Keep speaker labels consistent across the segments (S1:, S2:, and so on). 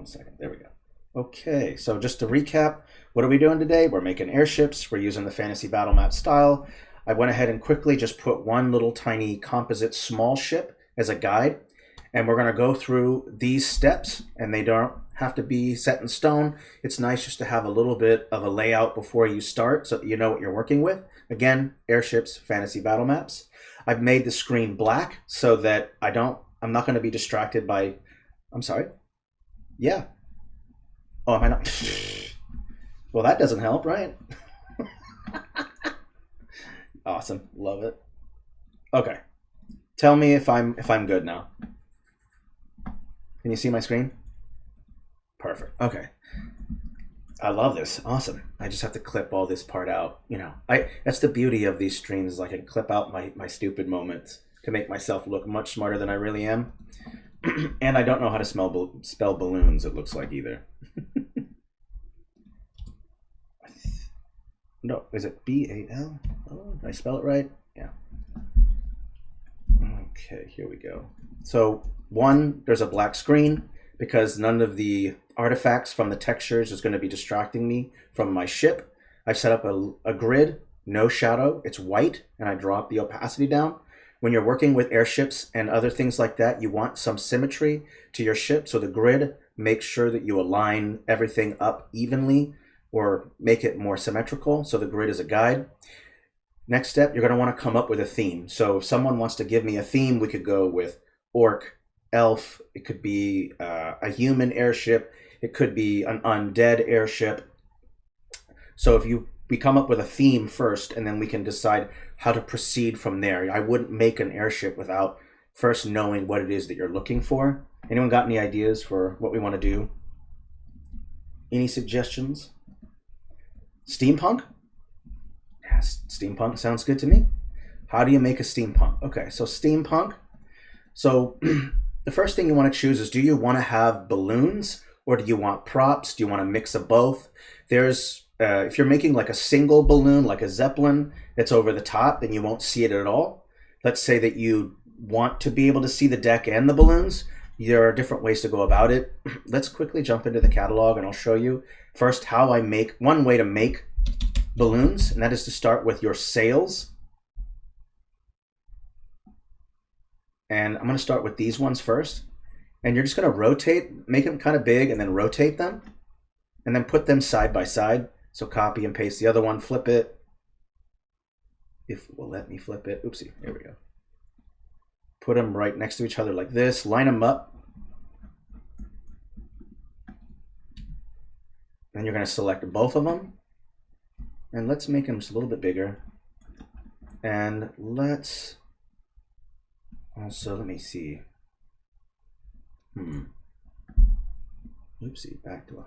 S1: second. There we go. Okay, so just to recap, what are we doing today? We're making airships. We're using the Fantasy Battlemap Style. I went ahead and quickly just put one little tiny composite small ship as a guide. And we're going to go through these steps, and they don't have to be set in stone. It's nice just to have a little bit of a layout before you start so that you know what you're working with. Again, airships, fantasy battle maps. I've made the screen black so that I'm not going to be distracted by, I'm sorry. Yeah. Oh, am I not? Well, that doesn't help, right? Awesome. Love it. Okay. Tell me if I'm good now. Can you see my screen? Perfect. Okay. I love this. Awesome. I just have to clip all this part out. You know, that's the beauty of these streams, is I can clip out my stupid moments to make myself look much smarter than I really am. And I don't know how to spell balloons, it looks like, either. No, is it B-A-L? Oh, did I spell it right? Yeah. Okay, here we go. So, one, there's a black screen because none of the artifacts from the textures is going to be distracting me from my ship. I've set up a grid, no shadow, it's white, and I drop the opacity down. When you're working with airships and other things like that, you want some symmetry to your ship, so the grid makes sure that you align everything up evenly or make it more symmetrical, so the grid is a guide. Next step, you're going to want to come up with a theme. So if someone wants to give me a theme, we could go with orc, elf, it could be a human airship, it could be an undead airship. So if we come up with a theme first, and then we can decide how to proceed from there. I wouldn't make an airship without first knowing what it is that you're looking for. Anyone got any ideas for what we want to do? Any suggestions? Steampunk? Yes, steampunk sounds good to me. How do you make a steampunk? Okay, so steampunk. So the first thing you want to choose is, do you want to have balloons or do you want props? Do you want a mix of both? There's, if you're making like a single balloon, like a Zeppelin that's over the top, then you won't see it at all. Let's say that you want to be able to see the deck and the balloons. There are different ways to go about it. Let's quickly jump into the catalog and I'll show you first how I make, one way to make balloons, and that is to start with your sails. And I'm going to start with these ones first. And you're just going to rotate, make them kind of big, and then rotate them. And then put them side by side. So copy and paste the other one, flip it. If it will let me flip it. Oopsie, there we go. Put them right next to each other like this. Line them up. Then you're going to select both of them. And let's make them just a little bit bigger. And let's... Also, let me see. Oopsie, back to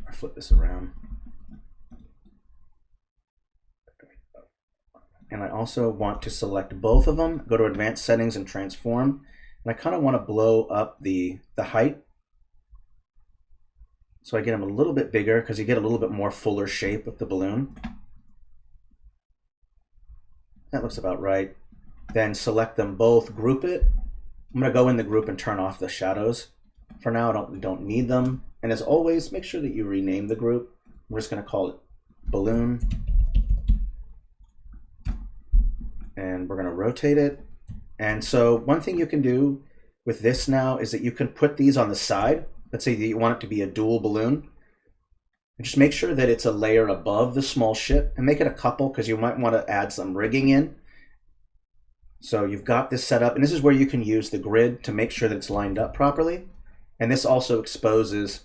S1: I flip this around. And I also want to select both of them, go to advanced settings and transform. And I kind of want to blow up the height. So I get them a little bit bigger because you get a little bit more fuller shape with the balloon. That looks about right. Then select them both, group it. I'm going to go in the group and turn off the shadows. For now, I don't need them. And as always, make sure that you rename the group. We're just going to call it balloon. And we're going to rotate it. And so one thing you can do with this now is that you can put these on the side. Let's say that you want it to be a dual balloon. And just make sure that it's a layer above the small ship, and make it a couple because you might want to add some rigging in. So you've got this set up, and this is where you can use the grid to make sure that it's lined up properly. And this also exposes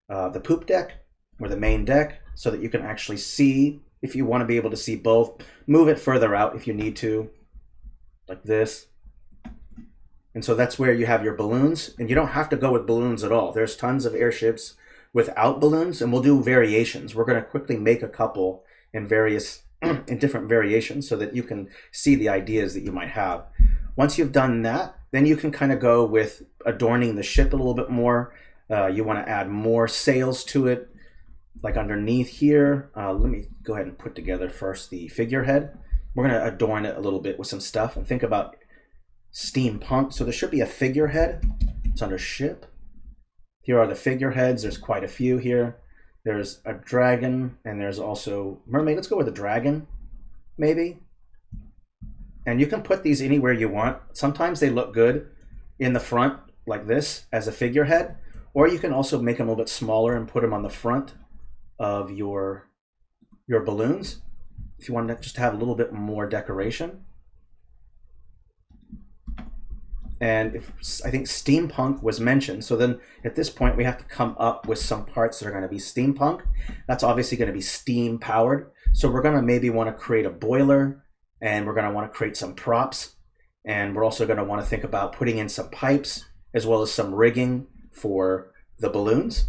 S1: the poop deck or the main deck so that you can actually see, if you want to be able to see both. Move it further out if you need to, like this. And so that's where you have your balloons, and you don't have to go with balloons at all. There's tons of airships without balloons, and we'll do variations. We're going to quickly make a couple in different variations so that you can see the ideas that you might have. Once you've done that, then you can kind of go with adorning the ship a little bit more. You want to add more sails to it, like underneath here. Let me go ahead and put together first the figurehead. We're going to adorn it a little bit with some stuff and think about steampunk. So there should be a figurehead. It's under ship. Here are the figureheads. There's quite a few here. There's a dragon, and there's also mermaid. Let's go with a dragon, maybe. And you can put these anywhere you want. Sometimes they look good in the front like this as a figurehead, or you can also make them a little bit smaller and put them on the front of your balloons if you want to just have a little bit more decoration. And I think steampunk was mentioned, so then at this point we have to come up with some parts that are going to be steampunk. That's obviously going to be steam powered, so we're going to maybe want to create a boiler, and we're going to want to create some props, and we're also going to want to think about putting in some pipes as well as some rigging for the balloons.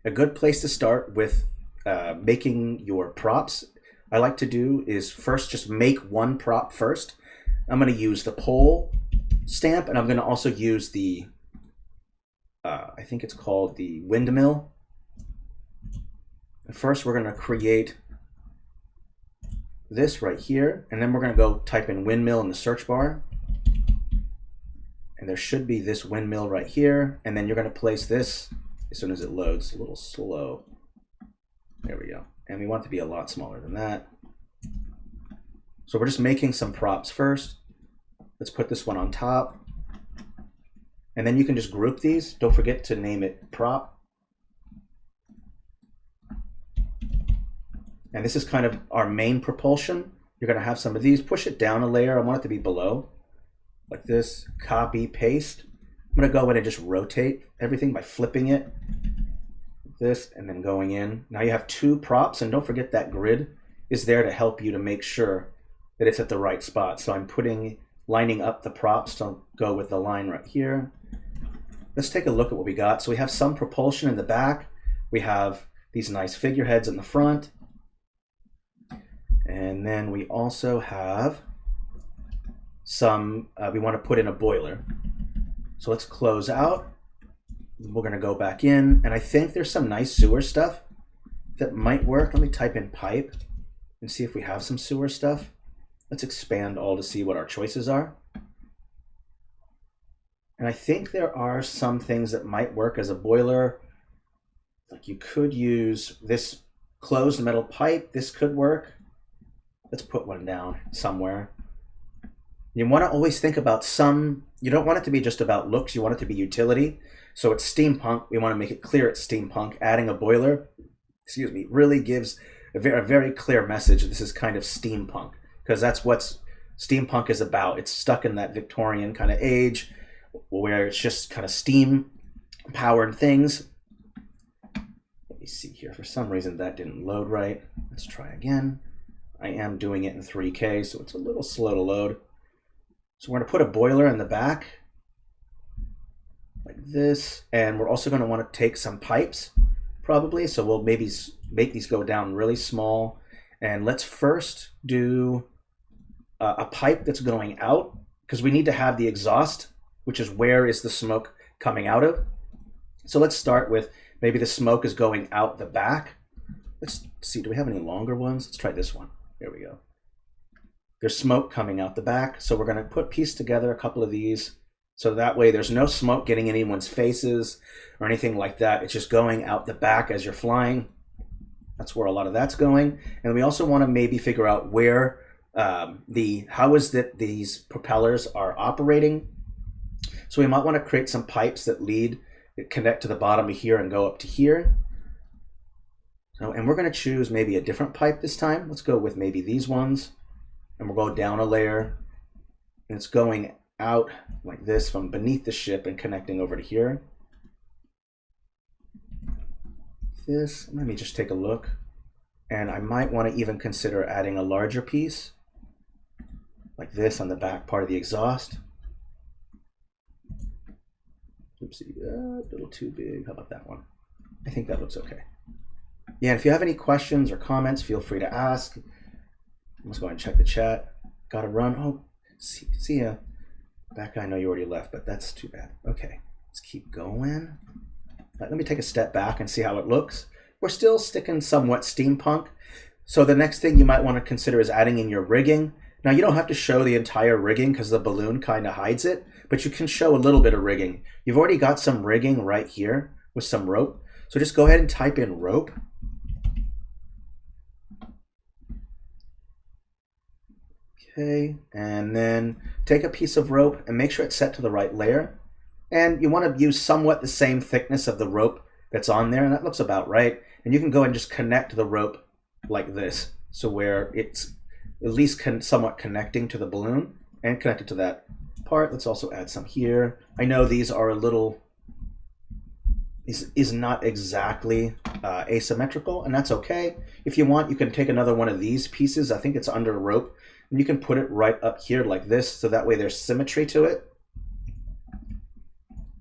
S1: A good place to start with making your props, I like to do, is first just make one prop first. I'm going to use the pole stamp, and I'm going to also use the I think it's called the windmill. First we're going to create this right here, and then we're going to go type in windmill in the search bar, and there should be this windmill right here, and then you're going to place this as soon as it loads. A little slow. There we go. And we want it to be a lot smaller than that. So we're just making some props first. Let's put this one on top, and then you can just group these. Don't forget to name it prop. And this is kind of our main propulsion. You're going to have some of these. Push it down a layer. I want it to be below, like this. Copy, paste. I'm going to go in and just rotate everything by flipping it. This, and then going in. Now you have two props, and don't forget that grid is there to help you to make sure that it's at the right spot. So I'm lining up the props to go with the line right here. Let's take a look at what we got. So we have some propulsion in the back. We have these nice figureheads in the front. And then we also have some, we want to put in a boiler. So let's close out. We're going to go back in, and I think there's some nice sewer stuff that might work. Let me type in pipe and see if we have some sewer stuff. Let's expand all to see what our choices are. And I think there are some things that might work as a boiler. Like you could use this closed metal pipe. This could work. Let's put one down somewhere. You want to always think about you don't want it to be just about looks, you want it to be utility. So it's steampunk, we want to make it clear it's steampunk. Adding a boiler, excuse me, really gives a very clear message. This is kind of steampunk, because that's what steampunk is about. It's stuck in that Victorian kind of age where it's just kind of steam powered things. Let me see here. For some reason that didn't load right. Let's try again. I am doing it in 3K, so it's a little slow to load. So we're going to put a boiler in the back like this, and we're also going to want to take some pipes probably. So we'll maybe make these go down really small, and let's first do a pipe that's going out, because we need to have the exhaust, which is where is the smoke coming out of. So let's start with maybe the smoke is going out the back. Let's see, do we have any longer ones? Let's try this one. There we go. There's smoke coming out the back, so we're going to piece together a couple of these, so that way there's no smoke getting in anyone's faces or anything like that. It's just going out the back as you're flying. That's where a lot of that's going. And we also want to maybe figure out where how is that these propellers are operating. So we might want to create some pipes that connect to the bottom of here and go up to here. So, and we're going to choose maybe a different pipe this time. Let's go with maybe these ones, and we'll go down a layer, and it's going out like this from beneath the ship and connecting over to here. Let me just take a look, and I might want to even consider adding a larger piece like this on the back part of the exhaust. Oopsie, a little too big. How about that one? I think that looks okay. Yeah, and if you have any questions or comments, feel free to ask. Let's go ahead and check the chat. Gotta run. Oh, see ya. That guy, I know you already left, but that's too bad. Okay, let's keep going. Let me take a step back and see how it looks. We're still sticking somewhat steampunk. So the next thing you might want to consider is adding in your rigging. Now you don't have to show the entire rigging because the balloon kind of hides it, but you can show a little bit of rigging. You've already got some rigging right here with some rope. So just go ahead and type in rope. Okay, and then take a piece of rope and make sure it's set to the right layer. And you want to use somewhat the same thickness of the rope that's on there, and that looks about right. And you can go and just connect the rope like this, so where it's at least somewhat connecting to the balloon and connected to that part. Let's also add some here. I know these are a little, is not exactly asymmetrical, and that's okay. If you want, you can take another one of these pieces. I think it's under rope, and you can put it right up here like this, so that way there's symmetry to it.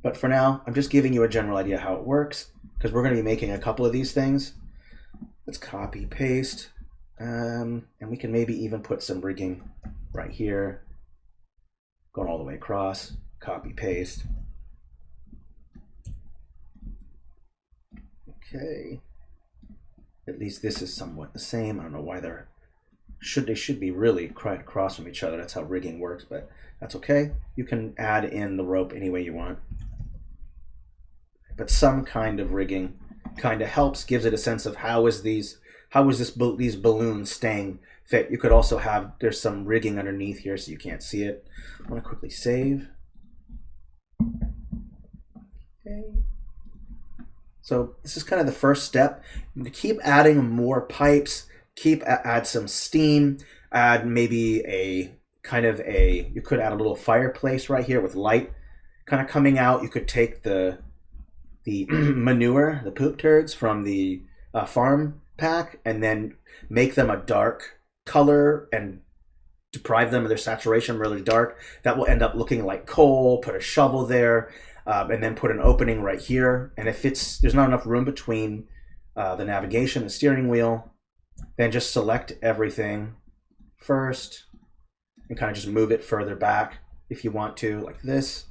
S1: But for now, I'm just giving you a general idea how it works, because we're going to be making a couple of these things. Let's copy, paste, and we can maybe even put some rigging right here, going all the way across, copy, paste. Okay, at least this is somewhat the same. I don't know why they should be really quite across from each other. That's how rigging works, but that's okay. You can add in the rope any way you want. But some kind of rigging kind of helps, gives it a sense of how is these balloons staying fit. You could also have, there's some rigging underneath here so you can't see it. I want to quickly save. Okay. So this is kind of the first step. Keep adding more pipes, add some steam, add maybe you could add a little fireplace right here with light kind of coming out. You could take the manure, the poop turds from the farm pack, and then make them a dark color and deprive them of their saturation really dark. That will end up looking like coal. Put a shovel there, and then put an opening right here. And if there's not enough room between the navigation, the steering wheel, then just select everything first and kind of just move it further back if you want to, like this.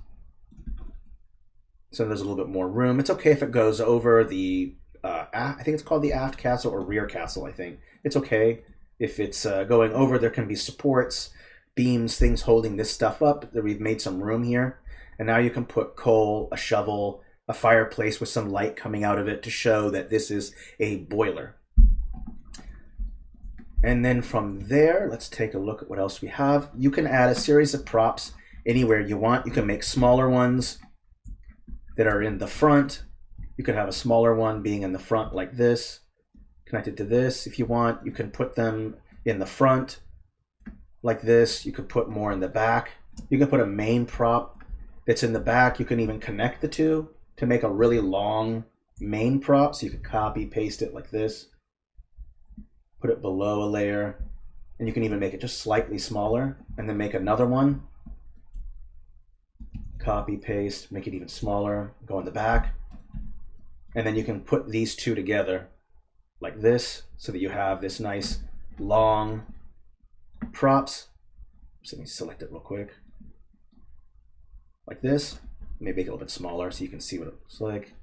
S1: So there's a little bit more room. It's okay if it goes over the, I think it's called the aft castle or rear castle, I think. It's okay if it's going over. There can be supports, beams, things holding this stuff up. We've made some room here. And now you can put coal, a shovel, a fireplace with some light coming out of it to show that this is a boiler. And then from there, let's take a look at what else we have. You can add a series of props anywhere you want. You can make smaller ones that are in the front. You could have a smaller one being in the front like this, connected to this. If you want, you can put them in the front like this. You could put more in the back. You can put a main prop that's in the back. You can even connect the two to make a really long main prop. So you could copy, paste it like this, put it below a layer, and you can even make it just slightly smaller and then make another one. Copy, paste, make it even smaller, go in the back. And then you can put these two together like this so that you have this nice long props. So let me select it real quick. Like this. Maybe make it a little bit smaller so you can see what it looks like.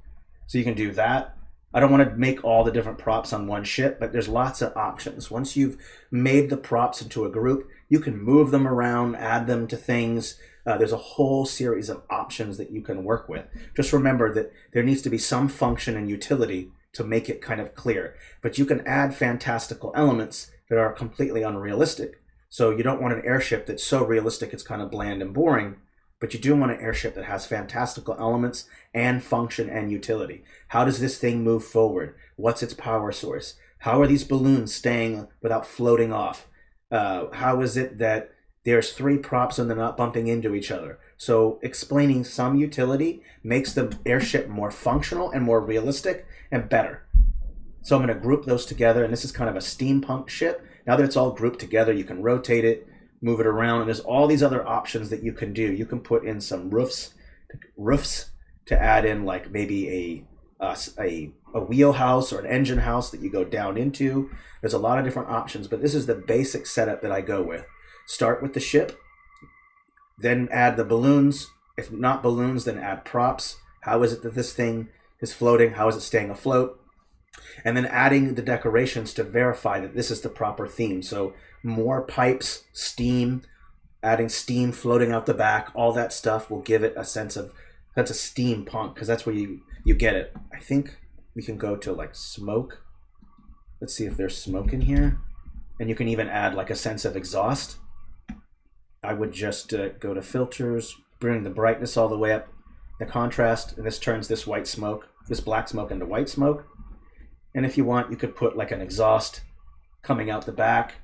S1: So you can do that. I don't want to make all the different props on one ship, but there's lots of options. Once you've made the props into a group, you can move them around, add them to things. There's a whole series of options that you can work with. Just remember that there needs to be some function and utility to make it kind of clear. But you can add fantastical elements that are completely unrealistic. So you don't want an airship that's so realistic it's kind of bland and boring, but you do want an airship that has fantastical elements and function and utility. How does this thing move forward? What's its power source? How are these balloons staying without floating off? How is it that there's three props and they're not bumping into each other? So explaining some utility makes the airship more functional and more realistic and better. So I'm going to group those together, and this is kind of a steampunk ship. Now that it's all grouped together, you can rotate it, move it around, and there's all these other options that you can do. You can put in some roofs to add in like maybe a wheelhouse or an engine house that you go down into. There's a lot of different options, but this is the basic setup that I go with. Start with the ship, then add the balloons. If not balloons, then add props. How is it that this thing is floating? How is it staying afloat? And then adding the decorations to verify that this is the proper theme. So more pipes, steam, adding steam floating out the back, all that stuff will give it a sense of steampunk, because that's where you get it. I think we can go to like smoke. Let's see if there's smoke in here. And you can even add like a sense of exhaust. I would just go to filters, bring the brightness all the way up, the contrast, and this turns this white smoke, this black smoke into white smoke. And if you want, you could put like an exhaust coming out the back.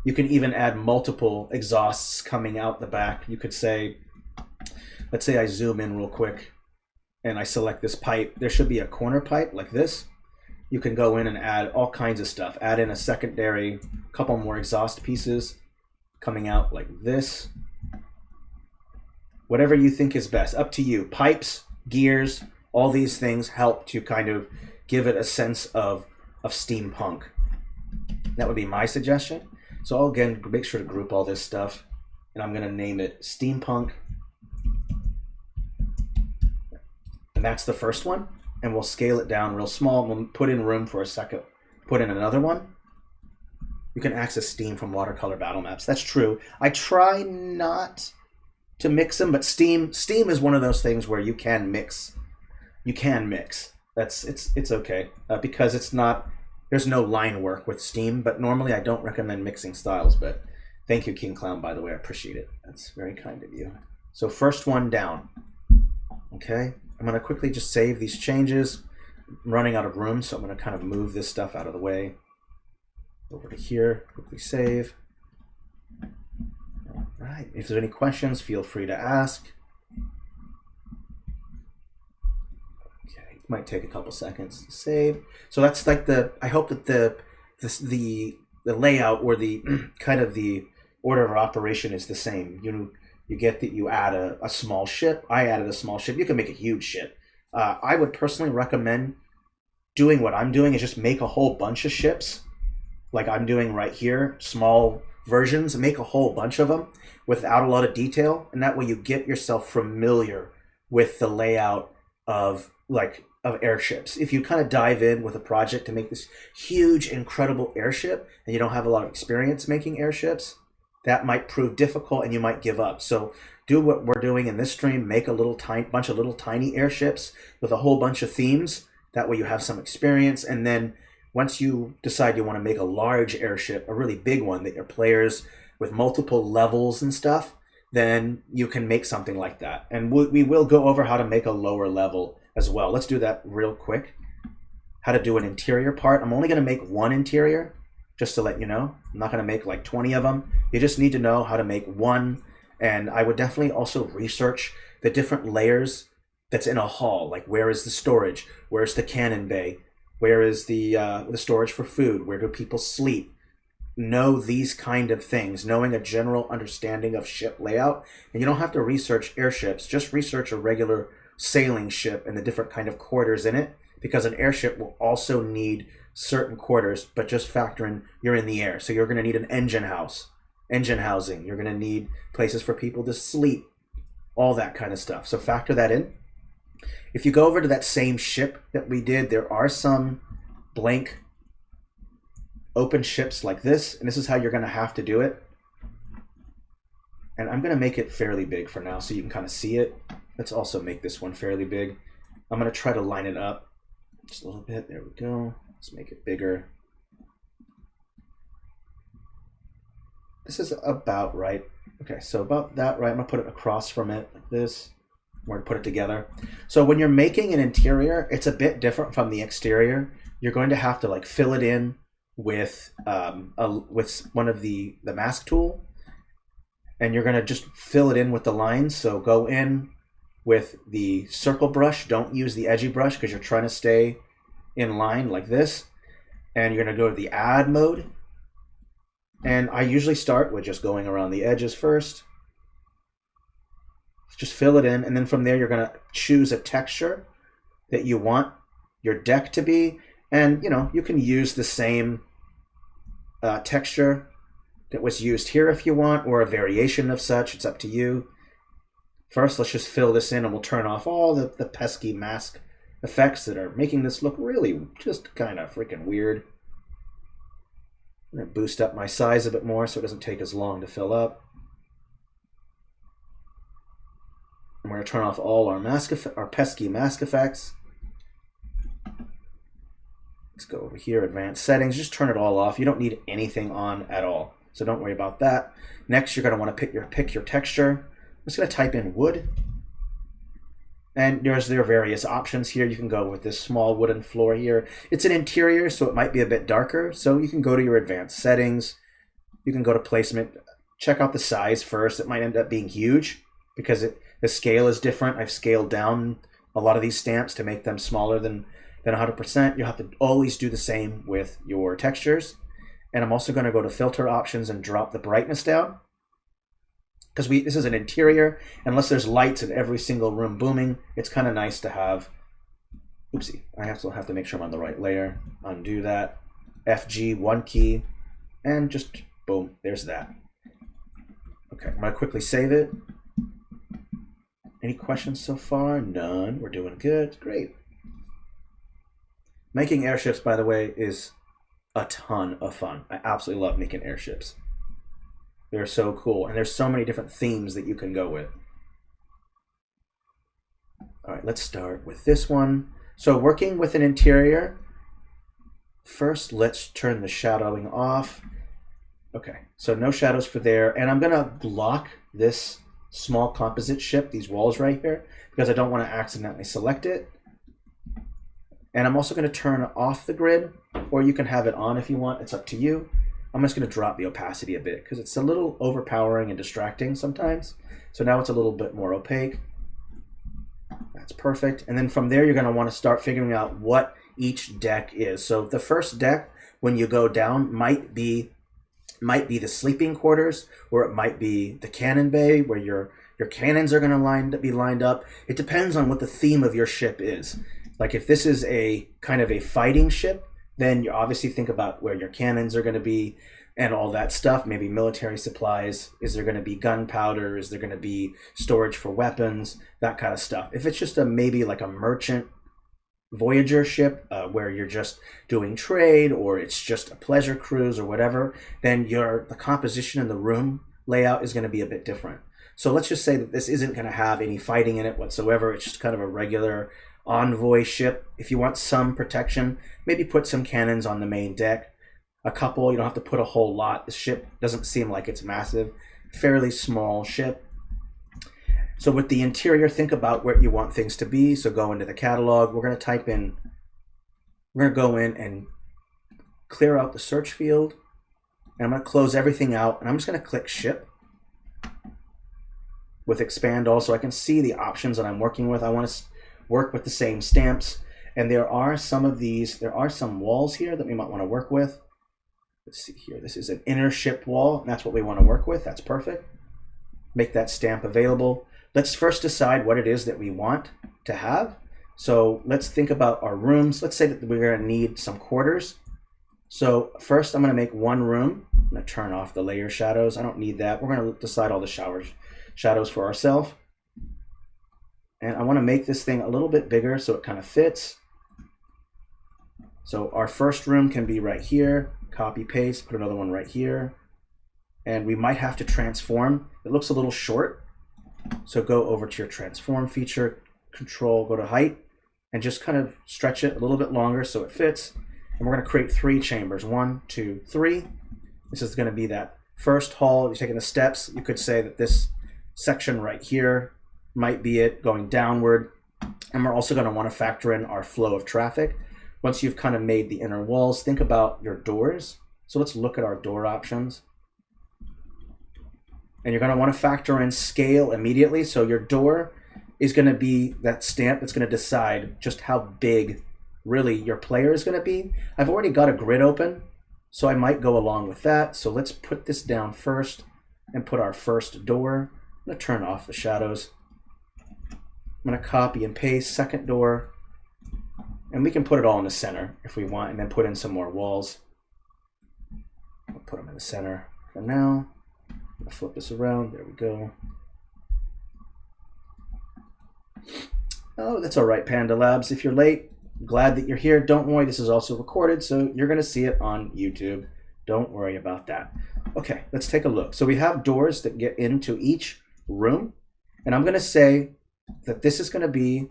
S1: You can even add multiple exhausts coming out the back. You could say, let's say I zoom in real quick and I select this pipe. There should be a corner pipe like this. You can go in and add all kinds of stuff. Add in a secondary, couple more exhaust pieces coming out like this. Whatever you think is best, up to you. Pipes, gears, all these things help to kind of give it a sense of steampunk. That would be my suggestion. So I'll again make sure to group all this stuff, and I'm gonna name it Steampunk. And that's the first one, and we'll scale it down real small. We'll put in room for a second, put in another one. You can access Steam from watercolor battle maps. That's true. I try not to mix them, but Steam is one of those things where you can mix. You can mix. It's okay because it's not. There's no line work with Steam, but normally I don't recommend mixing styles. But thank you, King Clown, by the way. I appreciate it. That's very kind of you. So first one down. Okay, I'm gonna quickly just save these changes. I'm running out of room, so I'm gonna kind of move this stuff out of the way. Over to here, quickly save. All right, if there's any questions, feel free to ask. Okay, it might take a couple seconds to save. So that's like I hope that the layout or the kind of the order of operation is the same. You get that you add a small ship. I added a small ship. You can make a huge ship. I would personally recommend doing what I'm doing is just make a whole bunch of ships like I'm doing right here, small versions, make a whole bunch of them without a lot of detail. And that way you get yourself familiar with the layout of airships. If you kind of dive in with a project to make this huge, incredible airship and you don't have a lot of experience making airships, that might prove difficult and you might give up. So do what we're doing in this stream, make a bunch of little tiny airships with a whole bunch of themes. That way you have some experience, and then once you decide you want to make a large airship, a really big one that your players with multiple levels and stuff, then you can make something like that. And we will go over how to make a lower level as well. Let's do that real quick. How to do an interior part. I'm only going to make one interior, just to let you know. I'm not going to make like 20 of them. You just need to know how to make one. And I would definitely also research the different layers that's in a hall. Like, where is the storage? Where's the cannon bay? Where is the storage for food? Where do people sleep? Know these kind of things, knowing a general understanding of ship layout. And you don't have to research airships, just research a regular sailing ship and the different kind of quarters in it, because an airship will also need certain quarters, but just factor in you're in the air. So you're going to need an engine housing. You're going to need places for people to sleep, all that kind of stuff. So factor that in. If you go over to that same ship that we did, there are some blank open ships like this, and this is how you're going to have to do it. And I'm going to make it fairly big for now so you can kind of see it. Let's also make this one fairly big. I'm going to try to line it up just a little bit. There we go. Let's make it bigger. This is about right. Okay, so about that right. I'm going to put it across from it like this. We're going to put it together. So when you're making an interior, it's a bit different from the exterior. You're going to have to like fill it in with one of the mask tool, and you're going to just fill it in with the lines. So go in with the circle brush. Don't use the edgy brush because you're trying to stay in line like this. And you're going to go to the add mode. And I usually start with just going around the edges first. Just fill it in, and then from there you're going to choose a texture that you want your deck to be. And you can use the same texture that was used here if you want, or a variation of such. It's up to you. First, let's just fill this in, and we'll turn off all the pesky mask effects that are making this look really just kind of freaking weird. I'm going to boost up my size a bit more so it doesn't take as long to fill up. I'm going to turn off all our pesky mask effects. Let's go over here, advanced settings, just turn it all off. You don't need anything on at all, so don't worry about that. Next, you're going to want to pick your texture. I'm just going to type in wood. And there are various options here. You can go with this small wooden floor here. It's an interior, so it might be a bit darker. So you can go to your advanced settings. You can go to placement. Check out the size first. It might end up being huge because the scale is different. I've scaled down a lot of these stamps to make them smaller than 100%. You'll have to always do the same with your textures. And I'm also going to go to filter options and drop the brightness down. Because this is an interior, unless there's lights in every single room booming, it's kind of nice to have. Oopsie, I still have to make sure I'm on the right layer. Undo that. FG, one key, and just boom, there's that. Okay, I'm going to quickly save it. Any questions so far? None. We're doing good. Great. Making airships, by the way, is a ton of fun. I absolutely love making airships. They're so cool, and there's so many different themes that you can go with. All right, let's start with this one. So working with an interior, first let's turn the shadowing off. Okay, so no shadows for there, and I'm gonna block this small composite ship, these walls right here, because I don't want to accidentally select it. And I'm also gonna turn off the grid, or you can have it on if you want, it's up to you. I'm just going to drop the opacity a bit because it's a little overpowering and distracting sometimes. So now it's a little bit more opaque. That's perfect. And then from there, you're going to want to start figuring out what each deck is. So the first deck, when you go down, might be the sleeping quarters, or it might be the cannon bay where your cannons are going to be lined up. It depends on what the theme of your ship is. Like if this is a kind of a fighting ship, then you obviously think about where your cannons are going to be and all that stuff. Maybe military supplies. Is there going to be gunpowder? Is there going to be storage for weapons? That kind of stuff. If it's just maybe like a merchant voyager ship where you're just doing trade, or it's just a pleasure cruise or whatever, then the composition in the room layout is going to be a bit different. So let's just say that this isn't going to have any fighting in it whatsoever. It's just kind of a regular envoy ship. If you want some protection, maybe put some cannons on the main deck. A couple, you don't have to put a whole lot. The ship doesn't seem like it's massive. Fairly small ship. So with the interior, think about where you want things to be. So go into the catalog. We're going to go in and clear out the search field. And I'm going to close everything out. And I'm just going to click ship. With expand also, I can see the options that I'm working with. I want to work with the same stamps, and there are some walls here that we might want to work with. Let's see here, this is an inner ship wall, and that's what we want to work with. That's perfect. Make that stamp available. Let's first decide what it is that we want to have. So let's think about our rooms. Let's say that we're going to need some quarters. So first I'm going to make one room. I'm going to turn off the layer shadows. I don't need that. We're going to decide all the shadows for ourselves. And I want to make this thing a little bit bigger so it kind of fits. So our first room can be right here. Copy, paste, put another one right here. And we might have to transform. It looks a little short. So go over to your transform feature, control, go to height, and just kind of stretch it a little bit longer so it fits. And we're going to create 3 chambers. 1, 2, 3. This is going to be that first hall. You're taking the steps. You could say that this section right here might be it going downward. And we're also going to want to factor in our flow of traffic. Once you've kind of made the inner walls, think about your doors. So let's look at our door options. And you're going to want to factor in scale immediately. So your door is going to be that stamp that's going to decide just how big really your player is going to be. I've already got a grid open, so I might go along with that. So let's put this down first and put our first door. I'm going to turn off the shadows. I'm going to copy and paste second door, and we can put it all in the center if we want, and then put in some more walls. I'll put them in the center for now. I'm going to flip this around. There we go. Oh, that's all right, Panda Labs. If you're late, glad that you're here. Don't worry, this is also recorded, so you're going to see it on YouTube. Don't worry about that. Okay, let's take a look. So we have doors that get into each room, and I'm going to say that this is going to be,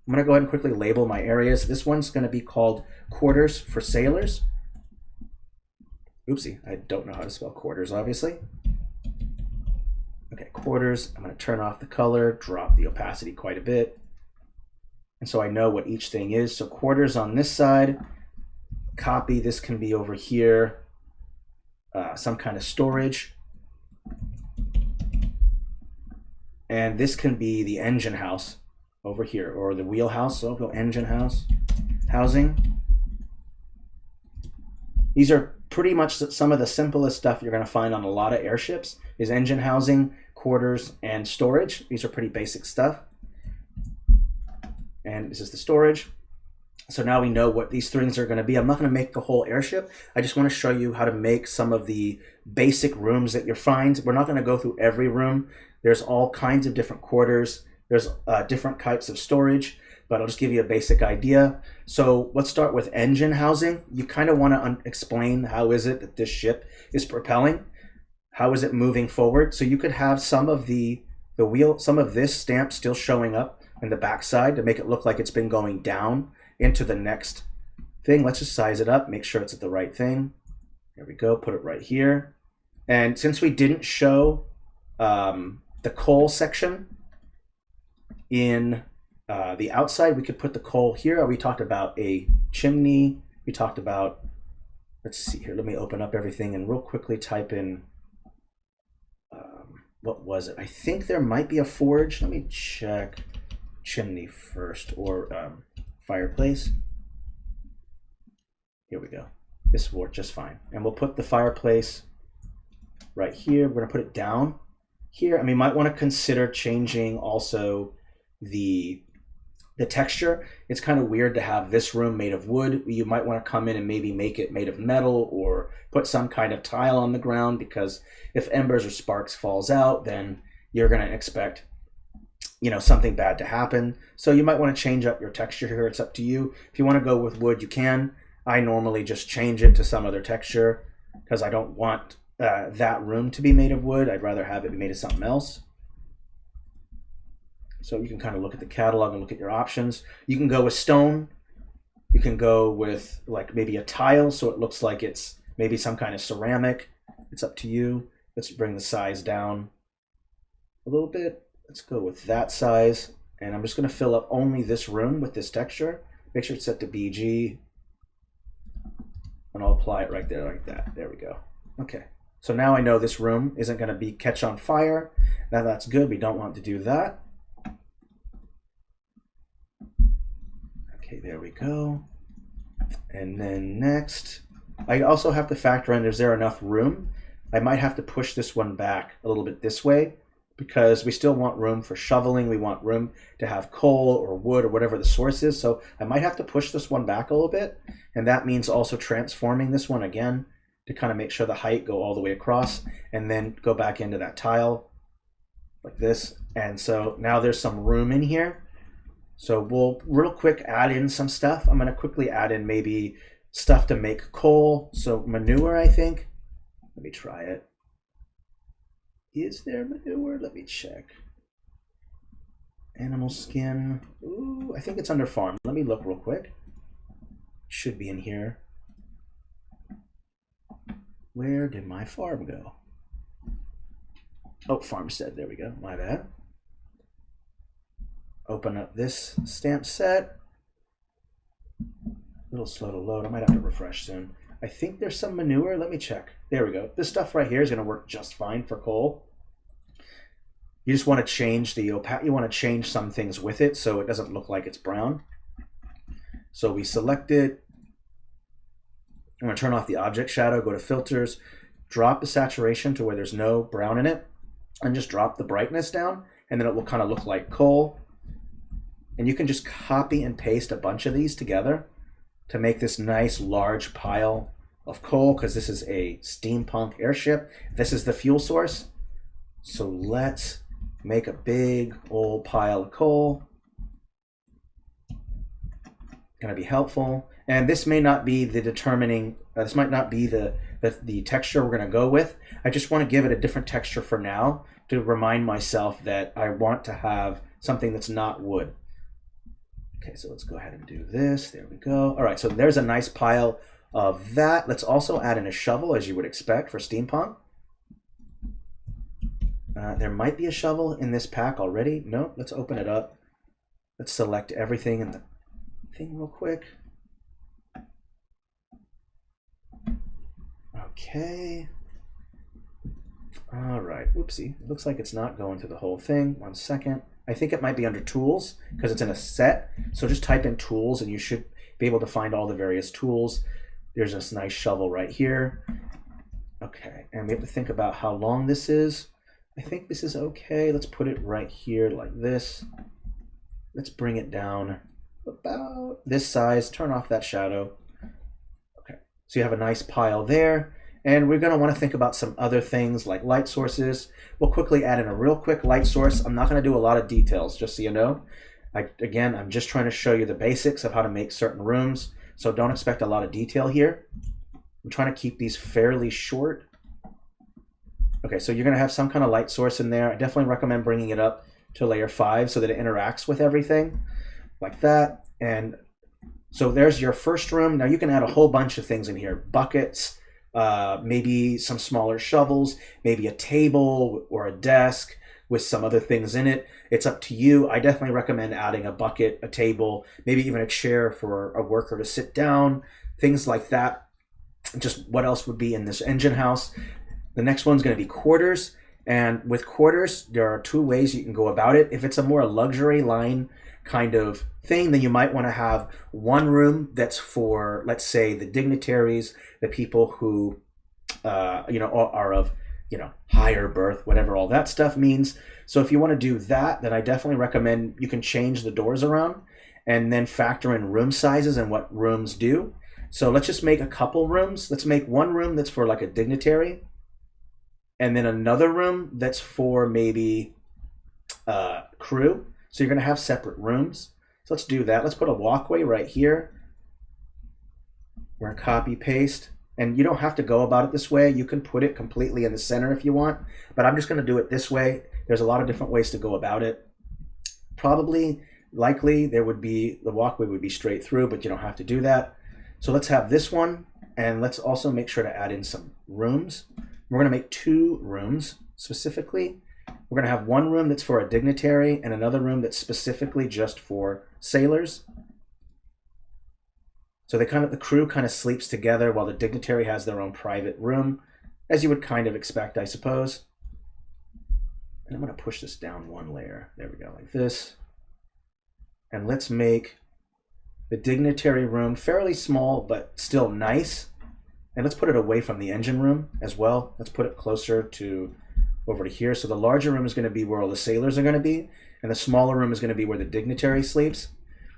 S1: I'm going to go ahead and quickly label my areas. This one's going to be called quarters for sailors. Oopsie, I don't know how to spell quarters, obviously. Okay, quarters. I'm going to turn off the color, drop the opacity quite a bit. And so I know what each thing is. So quarters on this side, copy, this can be over here, some kind of storage. And this can be the engine house over here, or the wheelhouse, so I'll go engine house, housing. These are pretty much some of the simplest stuff you're gonna find on a lot of airships is engine housing, quarters, and storage. These are pretty basic stuff. And this is the storage. So now we know what these things are going to be. I'm not going to make the whole airship. I just want to show you how to make some of the basic rooms that you'll find. We're not going to go through every room. There's all kinds of different quarters. There's different types of storage, but I'll just give you a basic idea. So let's start with engine housing. You kind of want to explain how is it that this ship is propelling? How is it moving forward? So you could have some of the wheel, some of this stamp still showing up in the backside to make it look like it's been going down into the next thing. Let's just size it up, make sure it's at the right thing. There we go, put it right here. And since we didn't show the coal section in the outside, we could put the coal here. We talked about a chimney. We talked about, let's see here, let me open up everything and real quickly type in, what was it? I think there might be a forge. Let me check chimney first, or fireplace. Here we go. This will work just fine. And we'll put the fireplace right here. We're gonna put it down here. And we might want to consider changing also the texture. It's kind of weird to have this room made of wood. You might want to come in and maybe make it made of metal, or put some kind of tile on the ground, because if embers or sparks falls out, then you're going to expect, you know, something bad to happen. So you might want to change up your texture here. It's up to you. If you want to go with wood, you can. I normally just change it to some other texture because I don't want that room to be made of wood. I'd rather have it be made of something else. So you can kind of look at the catalog and look at your options. You can go with stone. You can go with like maybe a tile, so it looks like it's maybe some kind of ceramic. It's up to you. Let's bring the size down a little bit. Let's go with that size. And I'm just going to fill up only this room with this texture. Make sure it's set to BG. And I'll apply it right there like that. There we go. Okay. So now I know this room isn't going to be catch on fire. Now that's good. We don't want to do that. Okay, there we go. And then next, I also have to factor in, is there enough room? I might have to push this one back a little bit this way, because we still want room for shoveling. We want room to have coal or wood or whatever the source is. So I might have to push this one back a little bit. And that means also transforming this one again to kind of make sure the height go all the way across, and then go back into that tile like this. And so now there's some room in here. So we'll real quick add in some stuff. I'm going to quickly add in maybe stuff to make coal. So manure, I think. Let me try it. Is there manure? Let me check. Animal skin. Ooh, I think it's under farm. Let me look real quick. Should be in here. Where did my farm go? Oh, farmstead. There we go. My bad. Open up this stamp set. A little slow to load. I might have to refresh soon. I think there's some manure. Let me check. There we go. This stuff right here is going to work just fine for coal. You just want to change the opacity. You want to change some things with it so it doesn't look like it's brown. So we select it. I'm going to turn off the object shadow, go to filters, drop the saturation to where there's no brown in it, and just drop the brightness down, and then it will kind of look like coal. And you can just copy and paste a bunch of these together to make this nice large pile of coal, because this is a steampunk airship. This is the fuel source. So let's make a big old pile of coal. going to be helpful. And this may not be the determining, this might not be the texture we're going to go with. I just want to give it a different texture for now to remind myself that I want to have something that's not wood. Okay, so let's go ahead and do this. There we go. All right, so there's a nice pile of that. Let's also add in a shovel, as you would expect for steampunk. There might be a shovel in this pack already. Nope, let's open it up. Let's select everything in the thing real quick. Okay. All right, whoopsie. It looks like it's not going through the whole thing. 1 second. I think it might be under tools because it's in a set. So just type in tools and you should be able to find all the various tools. There's this nice shovel right here. Okay, and we have to think about how long this is. I think this is okay. Let's put it right here like this. Let's bring it down about this size. Turn off that shadow. Okay, so you have a nice pile there. And we're going to want to think about some other things like light sources. We'll quickly add in a real quick light source. I'm not going to do a lot of details, just so you know. Again, I'm just trying to show you the basics of how to make certain rooms. So don't expect a lot of detail here. I'm trying to keep these fairly short. Okay, so you're going to have some kind of light source in there. I definitely recommend bringing it up to layer 5 so that it interacts with everything like that. And so there's your first room. Now you can add a whole bunch of things in here. Buckets, maybe some smaller shovels, maybe a table or a desk with some other things in it. It's up to you. I definitely recommend adding a bucket, a table, maybe even a chair for a worker to sit down, things like that. Just what else would be in this engine house? The next one's going to be quarters. And with quarters, there are 2 ways you can go about it. If it's a more luxury line kind of thing, then you might want to have one room that's for, let's say, the dignitaries, the people who, are of, higher birth, whatever all that stuff means. So if you want to do that, then I definitely recommend you can change the doors around and then factor in room sizes and what rooms do. So let's just make a couple rooms. Let's make one room that's for like a dignitary, and then another room that's for maybe crew. So you're going to have separate rooms. So let's do that. Let's put a walkway right here. We're going to copy paste. And you don't have to go about it this way. You can put it completely in the center if you want. But I'm just going to do it this way. There's a lot of different ways to go about it. Probably, likely, the walkway would be straight through, but you don't have to do that. So let's have this one. And let's also make sure to add in some rooms. We're going to make 2 rooms specifically. We're going to have one room that's for a dignitary and another room that's specifically just for sailors. So the crew kind of sleeps together while the dignitary has their own private room, as you would kind of expect, I suppose. And I'm going to push this down 1 layer. There we go, like this. And let's make the dignitary room fairly small, but still nice. And let's put it away from the engine room as well. Let's put it closer to over to here. So the larger room is going to be where all the sailors are going to be, and the smaller room is going to be where the dignitary sleeps.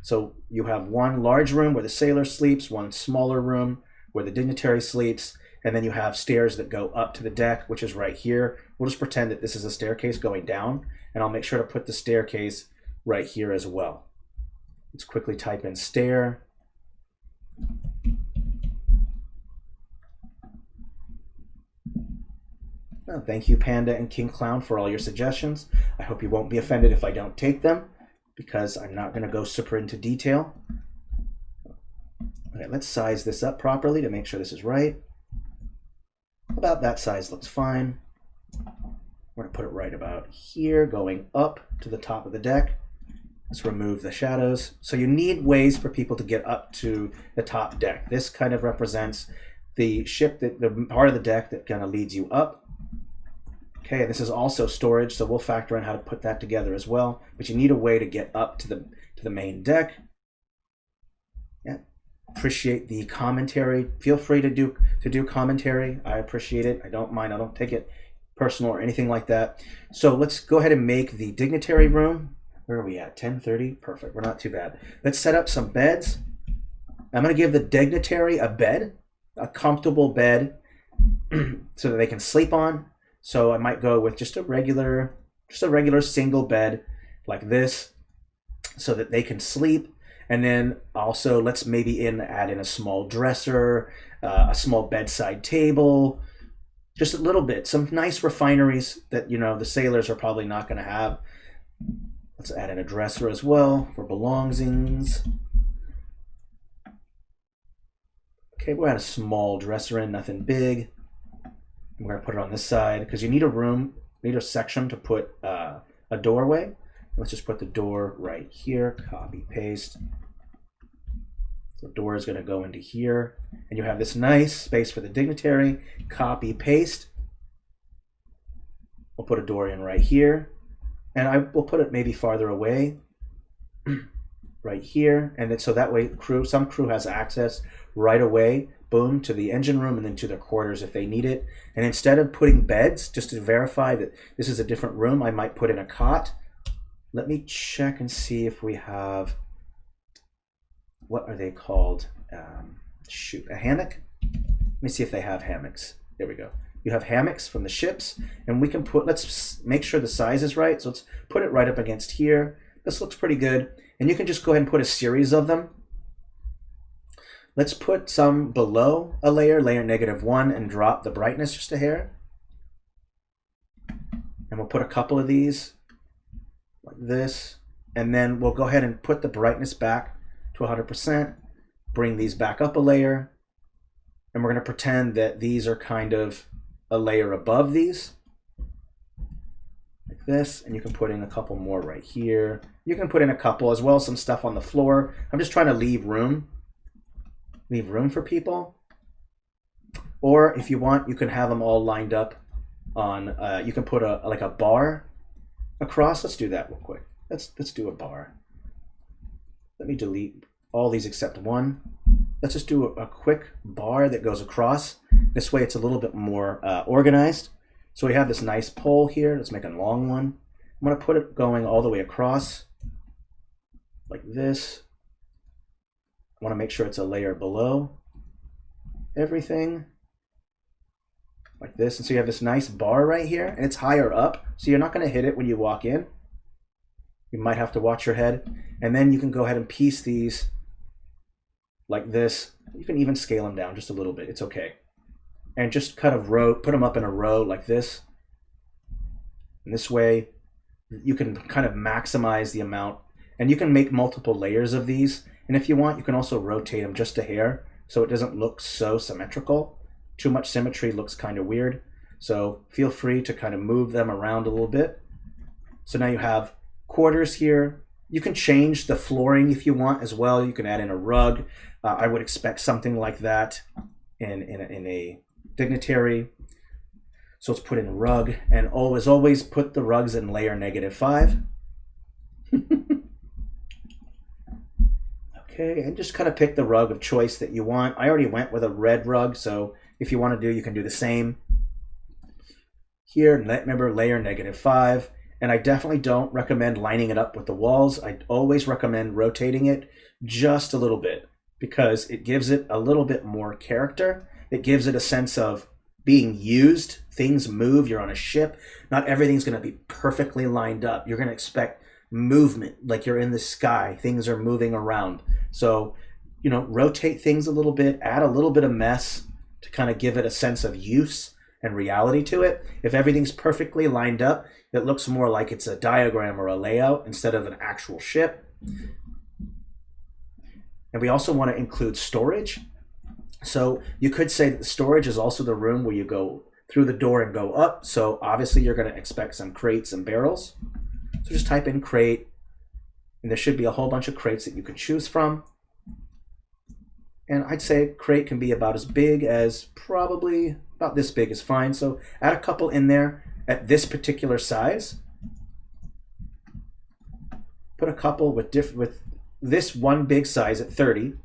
S1: So you have one large room where the sailor sleeps, one smaller room where the dignitary sleeps, and then you have stairs that go up to the deck, which is right here. We'll just pretend that this is a staircase going down, and I'll make sure to put the staircase right here as well. Let's quickly type in stair. Oh, thank you, Panda and King Clown, for all your suggestions. I hope you won't be offended if I don't take them, because I'm not going to go super into detail. Okay, let's size this up properly to make sure this is right. About that size looks fine. We're going to put it right about here, going up to the top of the deck. Let's remove the shadows. So you need ways for people to get up to the top deck. This kind of represents the ship, the part of the deck that kind of leads you up. Okay, this is also storage, so we'll factor in how to put that together as well. But you need a way to get up to the main deck. Yeah, appreciate the commentary. Feel free to do commentary. I appreciate it. I don't mind. I don't take it personal or anything like that. So let's go ahead and make the dignitary room. Where are we at? 10:30. Perfect. We're not too bad. Let's set up some beds. I'm going to give the dignitary a bed, a comfortable bed, so that they can sleep on. So I might go with just a regular single bed like this, so that they can sleep. And then also let's maybe add in a small dresser, a small bedside table, just a little bit, some nice refineries that, you know, the sailors are probably not going to have. Let's add in a dresser as well for belongings. Okay, we'll add a small dresser in, nothing big. We're going to put it on this side because you need a room, need a section to put a doorway. Let's just put the door right here, copy, paste. So the door is going to go into here, and you have this nice space for the dignitary, copy, paste. We'll put a door in right here, and I will put it maybe farther away, right here, and then so that way some crew has access right away, boom, to the engine room and then to their quarters if they need it. And instead of putting beds, just to verify that this is a different room, I might put in a cot. Let me check and see if we have, what are they called? Shoot, a hammock? Let me see if they have hammocks. There we go. You have hammocks from the ships, and we can put, let's make sure the size is right. So let's put it right up against here. This looks pretty good. And you can just go ahead and put a series of them. Let's put some below a layer, layer -1, and drop the brightness just a hair. And we'll put a couple of these like this. And then we'll go ahead and put the brightness back to 100%, bring these back up a layer. And we're going to pretend that these are kind of a layer above these, like this. And you can put in a couple more right here. You can put in a couple as well, some stuff on the floor. I'm just trying to leave room for people. Or if you want, you can have them all lined up on, you can put like a bar across. Let's do that real quick. Let's do a bar. Let me delete all these except one. Let's just do a quick bar that goes across. This way it's a little bit more organized. So we have this nice pole here. Let's make a long one. I'm going to put it going all the way across like this. I want to make sure it's a layer below everything like this. And so you have this nice bar right here, and it's higher up, so you're not going to hit it when you walk in. You might have to watch your head. And then you can go ahead and piece these like this. You can even scale them down just a little bit. It's okay. And just kind of put them up in a row like this. And this way you can kind of maximize the amount, and you can make multiple layers of these. And if you want, you can also rotate them just a hair so it doesn't look so symmetrical. Too much symmetry looks kind of weird. So feel free to kind of move them around a little bit. So now you have quarters here. You can change the flooring if you want as well. You can add in a rug. I would expect something like that in a dignitary. So let's put in a rug, and always put the rugs in layer -5. Okay, and just kind of pick the rug of choice that you want. I already went with a red rug, so if you want to do, you can do the same. Here, remember, layer -5. And I definitely don't recommend lining it up with the walls. I always recommend rotating it just a little bit because it gives it a little bit more character. It gives it a sense of being used. Things move. You're on a ship. Not everything's going to be perfectly lined up. You're going to expect movement, like you're in the sky. Things are moving around. So, you know, rotate things a little bit, add a little bit of mess to kind of give it a sense of use and reality to it. If everything's perfectly lined up, it looks more like it's a diagram or a layout instead of an actual ship. And we also want to include storage. So you could say that the storage is also the room where you go through the door and go up. So obviously you're going to expect some crates and barrels. So just type in crate, and there should be a whole bunch of crates that you can choose from. And I'd say crate can be about as big as, probably about this big is fine. So add a couple in there at this particular size. Put a couple with this one big size at 30.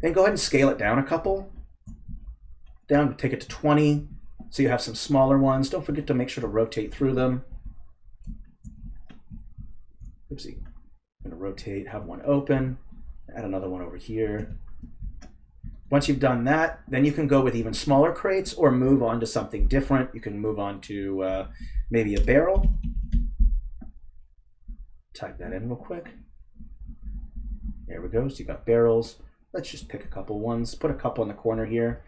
S1: Then go ahead and scale it down a couple. Down, take it to 20. So you have some smaller ones. Don't forget to make sure to rotate through them. Oopsie. I'm going to rotate, have one open, add another one over here. Once you've done that, then you can go with even smaller crates or move on to something different. You can move on to maybe a barrel. Type that in real quick. There we go. So you got barrels. Let's just pick a couple ones. Put a couple in the corner here.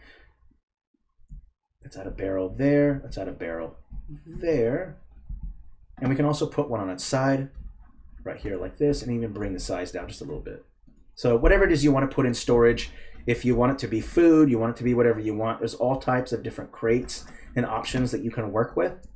S1: Let's add a barrel there. Let's add a barrel there. And we can also put one on its side right here like this, and even bring the size down just a little bit. So whatever it is you want to put in storage, if you want it to be food, you want it to be whatever you want, there's all types of different crates and options that you can work with.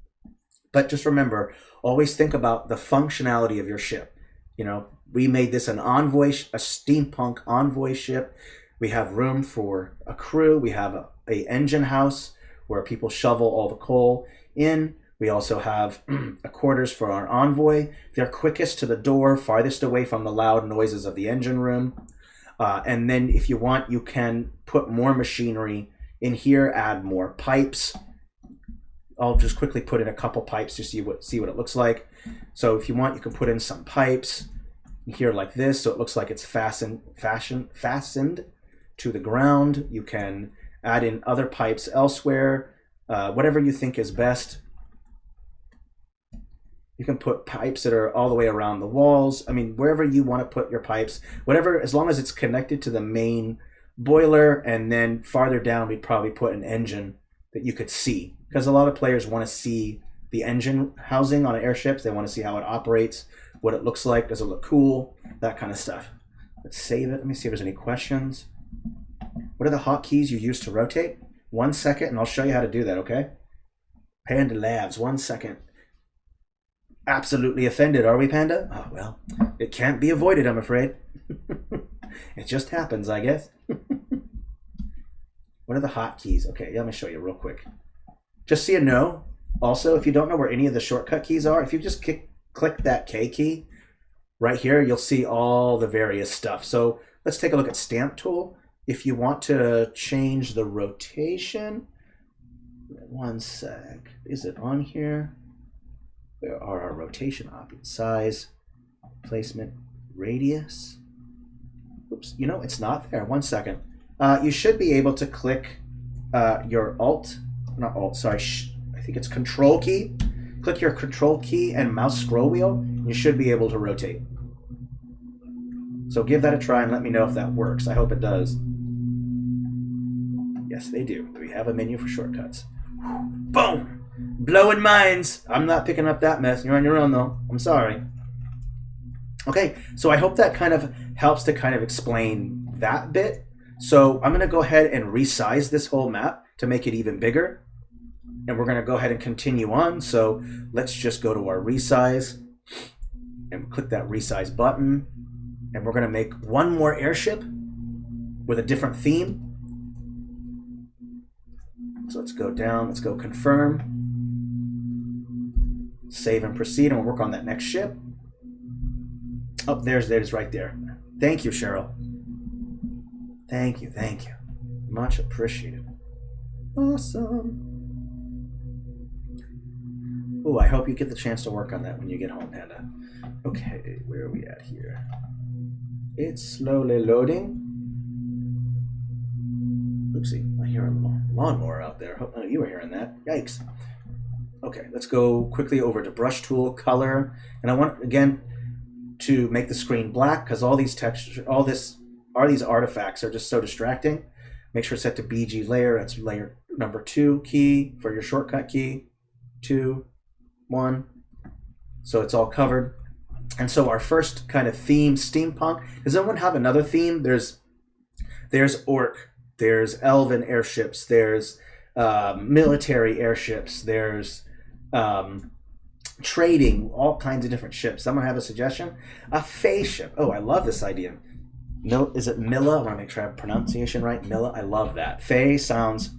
S1: But just remember, always think about the functionality of your ship. You know, we made this an envoy, a steampunk envoy ship. We have room for a crew. We have a engine house where people shovel all the coal in. We also have a quarters for our envoy. They're quickest to the door, farthest away from the loud noises of the engine room. And then if you want, you can put more machinery in here, add more pipes. I'll just quickly put in a couple pipes to see what it looks like. So if you want, you can put in some pipes here like this, so it looks like it's fastened to the ground. You can add in other pipes elsewhere, whatever you think is best. You can put pipes that are all the way around the walls. I mean, wherever you want to put your pipes, whatever, as long as it's connected to the main boiler, and then farther down, we'd probably put an engine that you could see, because a lot of players want to see the engine housing on airships. They want to see how it operates, what it looks like, does it look cool, that kind of stuff. Let's save it. Let me see if there's any questions. What are the hotkeys you use to rotate? 1 second, and I'll show you how to do that, okay? Panda Labs, 1 second. Absolutely offended, are we, Panda? Oh, well, it can't be avoided, I'm afraid. It just happens, I guess. What are the hotkeys? Okay, let me show you real quick. Just so you know, also, if you don't know where any of the shortcut keys are, if you just click that K key right here, you'll see all the various stuff. So let's take a look at Stamp Tool. If you want to change the rotation, 1 sec. Is it on here? Where are our rotation options? Size, placement, radius. Oops, you know, it's not there. 1 second. You should be able to click your I think it's Control key. Click your Control key and mouse scroll wheel. You should be able to rotate. So give that a try and let me know if that works. I hope it does. Yes, they do. We have a menu for shortcuts. Boom! Blowing minds. I'm not picking up that mess. You're on your own, though. I'm sorry. Okay, so I hope that kind of helps to kind of explain that bit. So I'm going to go ahead and resize this whole map to make it even bigger. And we're going to go ahead and continue on. So let's just go to our resize and click that resize button. And we're going to make one more airship with a different theme. So let's go down. Let's go confirm. Save and proceed, and we'll work on that next ship. Oh, there's right there. Thank you, Cheryl. Thank you, thank you. Much appreciated. Awesome. Oh, I hope you get the chance to work on that when you get home, Panda. Okay, where are we at here? It's slowly loading. Oopsie, I hear a lawnmower out there. Hope none of you were hearing that. Yikes. Okay, let's go quickly over to brush tool, color, and I want again to make the screen black because all these textures, these artifacts are just so distracting. Make sure it's set to BG layer. That's layer number 2 key for your shortcut key. 2, 1. So it's all covered. And so our first kind of theme, steampunk. Does anyone have another theme? There's orc. There's elven airships. There's military airships. There's trading, all kinds of different ships. Someone have a suggestion? A Fey ship. Oh, I love this idea. Is it Milla? I want to make sure I have pronunciation right. Milla. I love that. Fey sounds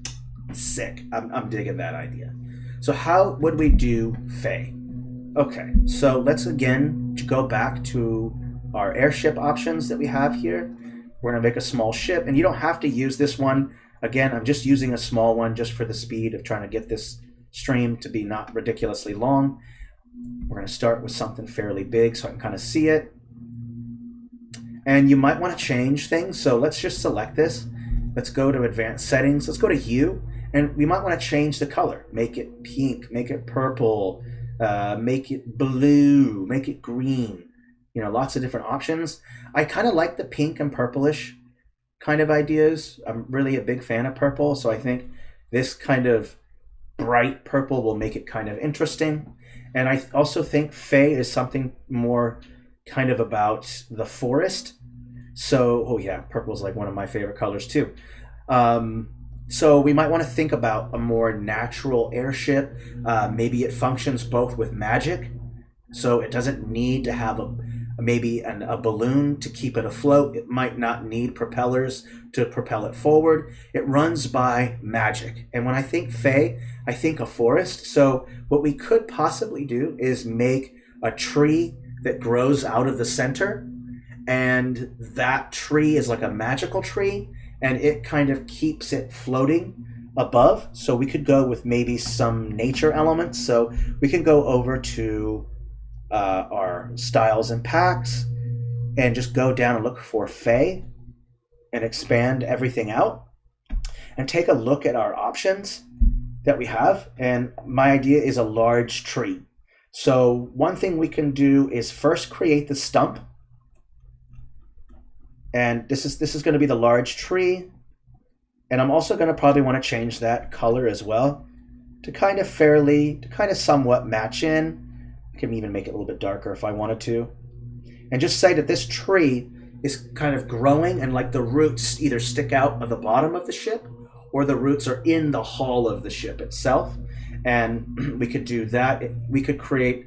S1: sick. I'm digging that idea. So how would we do Fey? Okay, so let's again go back to our airship options that we have here. We're going to make a small ship, and you don't have to use this one. Again, I'm just using a small one just for the speed of trying to get this stream to be not ridiculously long. We're going to start with something fairly big so I can kind of see it. And you might want to change things, so let's just select this. Let's go to advanced settings. Let's go to hue, and we might want to change the color. Make it pink, make it purple, make it blue, make it green. You know, lots of different options. I kind of like the pink and purplish kind of ideas. I'm really a big fan of purple, so I think this kind of bright purple will make it kind of interesting. And I also think Fey is something more kind of about the forest. So, oh yeah, purple is like one of my favorite colors too. So we might want to think about a more natural airship. Maybe it functions both with magic, so it doesn't need to have a balloon to keep it afloat. It might not need propellers to propel it forward. It runs by magic. And when I think Fey, I think a forest. So what we could possibly do is make a tree that grows out of the center, and that tree is like a magical tree, and it kind of keeps it floating above. So we could go with maybe some nature elements. So we can go over to our styles and packs and just go down and look for Fey and expand everything out and take a look at our options that we have. And my idea is a large tree. So one thing we can do is first create the stump. And this is going to be the large tree. And I'm also going to probably want to change that color as well to kind of somewhat match in. I can even make it a little bit darker if I wanted to. And just say that this tree is kind of growing, and like the roots either stick out of the bottom of the ship or the roots are in the hull of the ship itself. And we could do that. We could create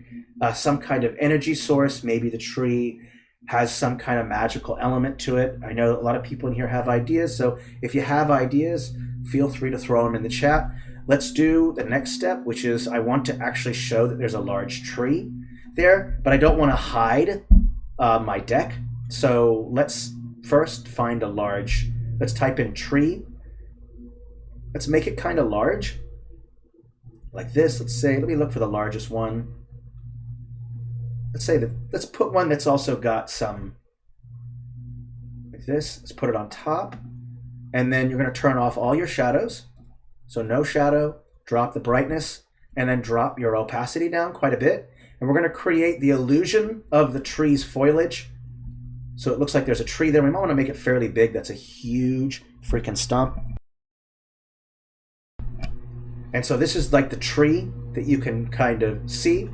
S1: some kind of energy source. Maybe the tree has some kind of magical element to it. I know a lot of people in here have ideas, so if you have ideas, feel free to throw them in the chat. Let's do the next step, which is I want to actually show that there's a large tree there, but I don't want to hide my deck. So let's first find let's type in tree. Let's make it kind of large, like this. Let me look for the largest one. Let's put one that's also got some, like this. Let's put it on top. And then you're going to turn off all your shadows. So no shadow, drop the brightness, and then drop your opacity down quite a bit. And we're going to create the illusion of the tree's foliage. So it looks like there's a tree there. We might want to make it fairly big. That's a huge freaking stump. And so this is like the tree that you can kind of see.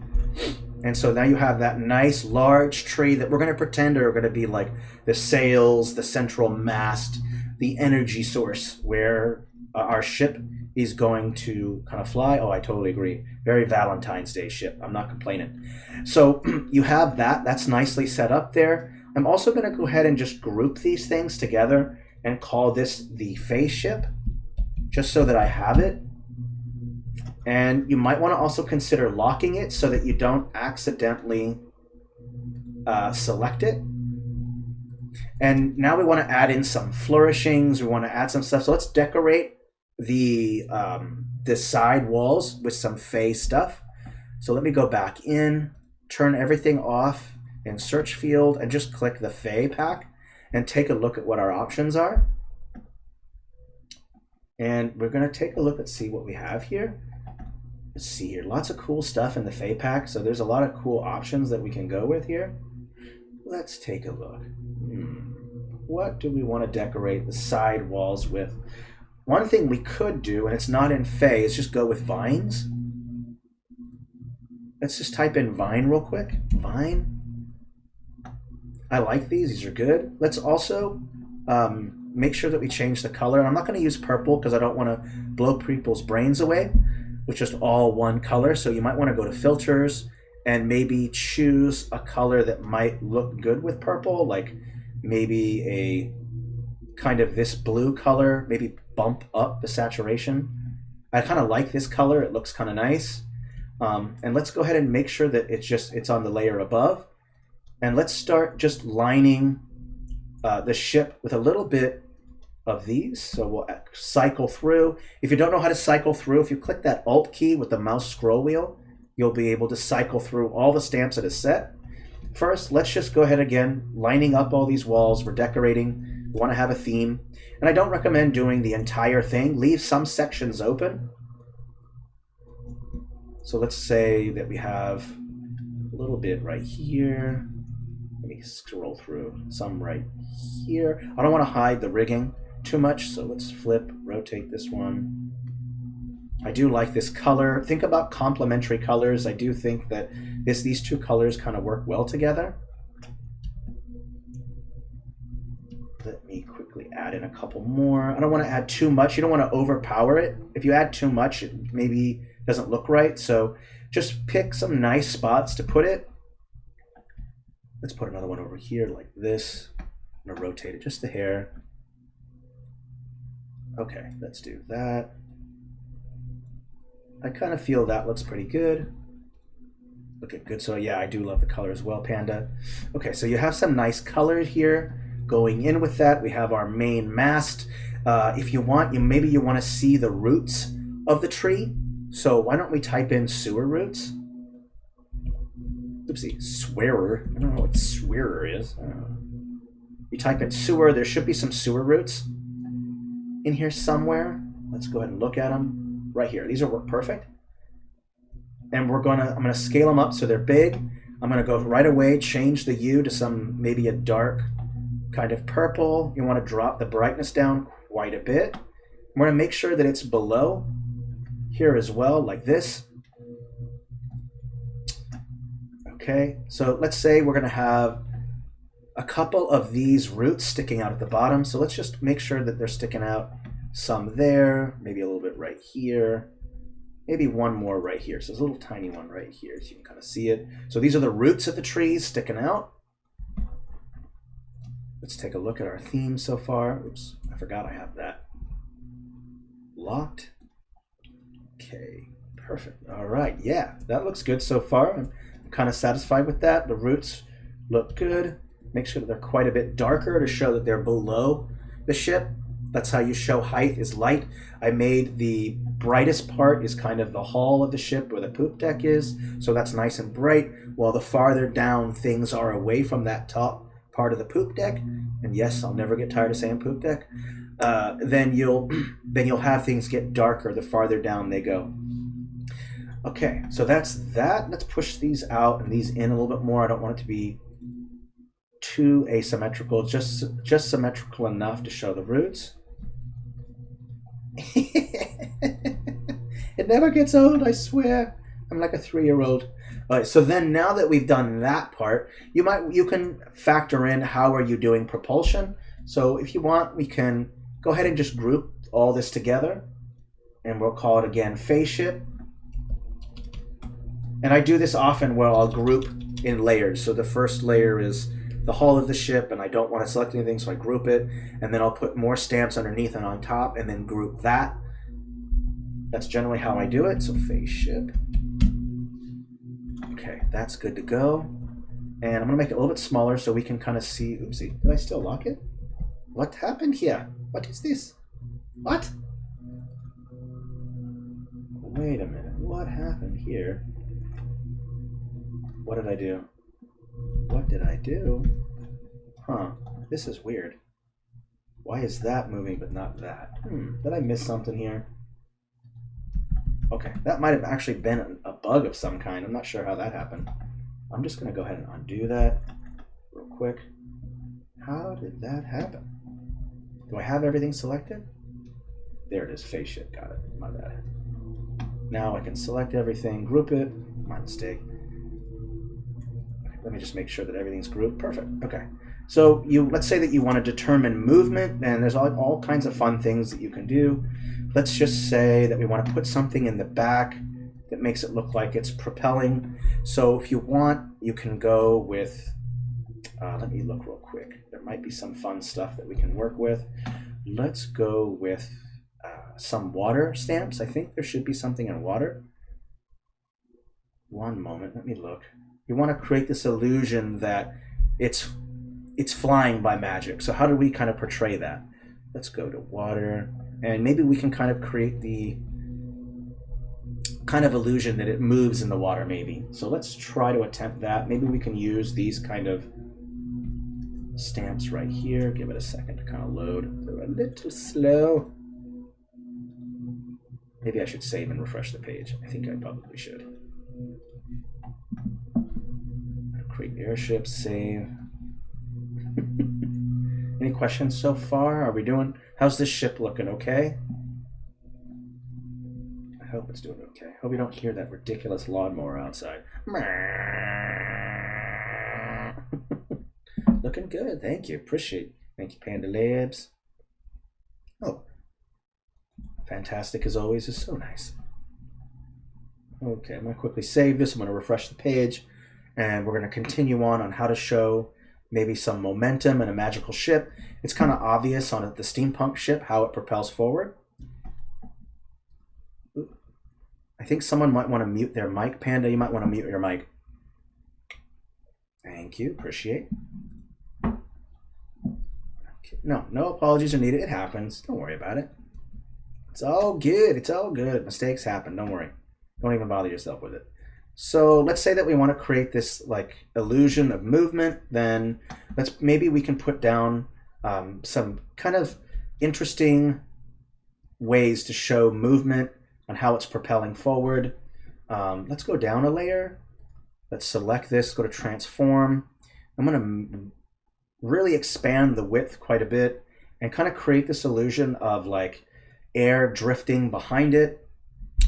S1: And so now you have that nice large tree that we're going to pretend are going to be like the sails, the central mast, the energy source where our ship is going to kind of fly. Oh, I totally agree. Very Valentine's Day ship. I'm not complaining. So you have that. That's nicely set up there. I'm also going to go ahead and just group these things together and call this the Fey ship, just so that I have it. And you might want to also consider locking it so that you don't accidentally select it. And now we want to add in some flourishings. We want to add some stuff. So let's decorate the side walls with some Fey stuff. So let me go back in, turn everything off in search field, and just click the Fey pack and take a look at what our options are. And we're going to take a look and see what we have here. Let's see here, lots of cool stuff in the Fey pack. So there's a lot of cool options that we can go with here. Let's take a look. What do we want to decorate the side walls with? One thing we could do, and it's not in Fey, is just go with vines. Let's just type in vine real quick. Vine. I like these. These are good. Let's also make sure that we change the color. And I'm not going to use purple because I don't want to blow people's brains away with just all one color. So you might want to go to filters and maybe choose a color that might look good with purple, like maybe a kind of this blue color, maybe bump up the saturation. I kind of like this color. It looks kind of nice. And let's go ahead and make sure that it's on the layer above. And let's start just lining the ship with a little bit of these. So we'll cycle through. If you don't know how to cycle through, if you click that Alt key with the mouse scroll wheel, you'll be able to cycle through all the stamps that is set. First, let's just go ahead again, lining up all these walls. We're decorating. We want to have a theme. And I don't recommend doing the entire thing. Leave some sections open. So let's say that we have a little bit right here. Let me scroll through some right here. I don't want to hide the rigging too much, so let's flip, rotate this one. I do like this color. Think about complementary colors. I do think that these two colors kind of work well together. Let me quickly add in a couple more. I don't want to add too much. You don't want to overpower it. If you add too much, it maybe doesn't look right. So just pick some nice spots to put it. Let's put another one over here like this. I'm going to rotate it just a hair. Okay, let's do that. I kind of feel that looks pretty good. Looking good. So yeah, I do love the color as well, Panda. Okay, so you have some nice color here. Going in with that, we have our main mast. If you want, maybe you want to see the roots of the tree. So why don't we type in sewer roots? Oopsie, swearer. I don't know what swearer is. You type in sewer, there should be some sewer roots in here somewhere. Let's go ahead and look at them right here. These are perfect. And I'm gonna scale them up so they're big. I'm gonna go right away, change the hue to maybe a dark kind of purple. You want to drop the brightness down quite a bit. We're gonna make sure that it's below here as well, like this. Okay, so let's say we're gonna have a couple of these roots sticking out at the bottom. So let's just make sure that they're sticking out. Some there, maybe a little bit right here, maybe one more right here. So there's a little tiny one right here, so you can kind of see it. So these are the roots of the trees sticking out. Let's take a look at our theme so far. Oops, I forgot I have that locked. Okay, perfect. All right, yeah, that looks good so far. I'm kind of satisfied with that. The roots look good. Make sure that they're quite a bit darker to show that they're below the ship. That's how you show height, is light. I made the brightest part is kind of the hull of the ship where the poop deck is. So that's nice and bright, while the farther down things are away from that top part of the poop deck. And yes, I'll never get tired of saying poop deck. Then you'll have things get darker the farther down they go. Okay, so that's that. Let's push these out and these in a little bit more. I don't want it to be too asymmetrical, just symmetrical enough to show the roots. It never gets old, I swear. I'm like a 3-year-old. All right, so then now that we've done that part, you can factor in how are you doing propulsion. So if you want, we can go ahead and just group all this together, and we'll call it again Fey Ship. And I do this often where I'll group in layers. So the first layer is the hull of the ship, and I don't want to select anything, so I group it, and then I'll put more stamps underneath and on top, and then group that. That's generally how I do it. So Fey Ship. Okay, that's good to go. And I'm gonna make it a little bit smaller so we can kind of see. Oopsie, did I still lock it? What happened here? What is this? What? Wait a minute, what happened here? What did I do? What did I do? Huh, this is weird. Why is that moving but not that? Did I miss something here? Okay, that might have actually been a bug of some kind. I'm not sure how that happened. I'm just gonna go ahead and undo that real quick. How did that happen? Do I have everything selected? There it is, Fey Ship, got it, my bad. Now I can select everything, group it, my mistake. Let me just make sure that everything's grouped. Perfect. Okay. So let's say that you want to determine movement, and there's all kinds of fun things that you can do. Let's just say that we want to put something in the back that makes it look like it's propelling. So if you want, you can go with, let me look real quick. There might be some fun stuff that we can work with. Let's go with some water stamps. I think there should be something in water. One moment, let me look. You want to create this illusion that it's flying by magic. So how do we kind of portray that? Let's go to water, and maybe we can kind of create the kind of illusion that it moves in the water, maybe. So let's try to attempt that. Maybe we can use these kind of stamps right here. Give it a second to kind of load. They're a little slow. Maybe I should save and refresh the page. I think I probably should. Create airships, save. Any questions so far? Are we doing? How's this ship looking? Okay. I hope it's doing okay. Hope you don't hear that ridiculous lawnmower outside. Looking good. Thank you. Appreciate it. Thank you, Panda Labs. Oh, fantastic as always is so nice. Okay, I'm going to quickly save this. I'm going to refresh the page, and we're going to continue on how to show maybe some momentum in a magical ship. It's kind of obvious on the steampunk ship how it propels forward. I think someone might want to mute their mic. Panda, you might want to mute your mic. Thank you. Appreciate. Okay. No apologies are needed. It happens. Don't worry about it. It's all good. It's all good. Mistakes happen. Don't worry. Don't even bother yourself with it. So let's say that we want to create this like illusion of movement. Then maybe we can put down some kind of interesting ways to show movement on how it's propelling forward. Let's go down a layer. Let's select this, go to transform. I'm going to really expand the width quite a bit and kind of create this illusion of like air drifting behind it.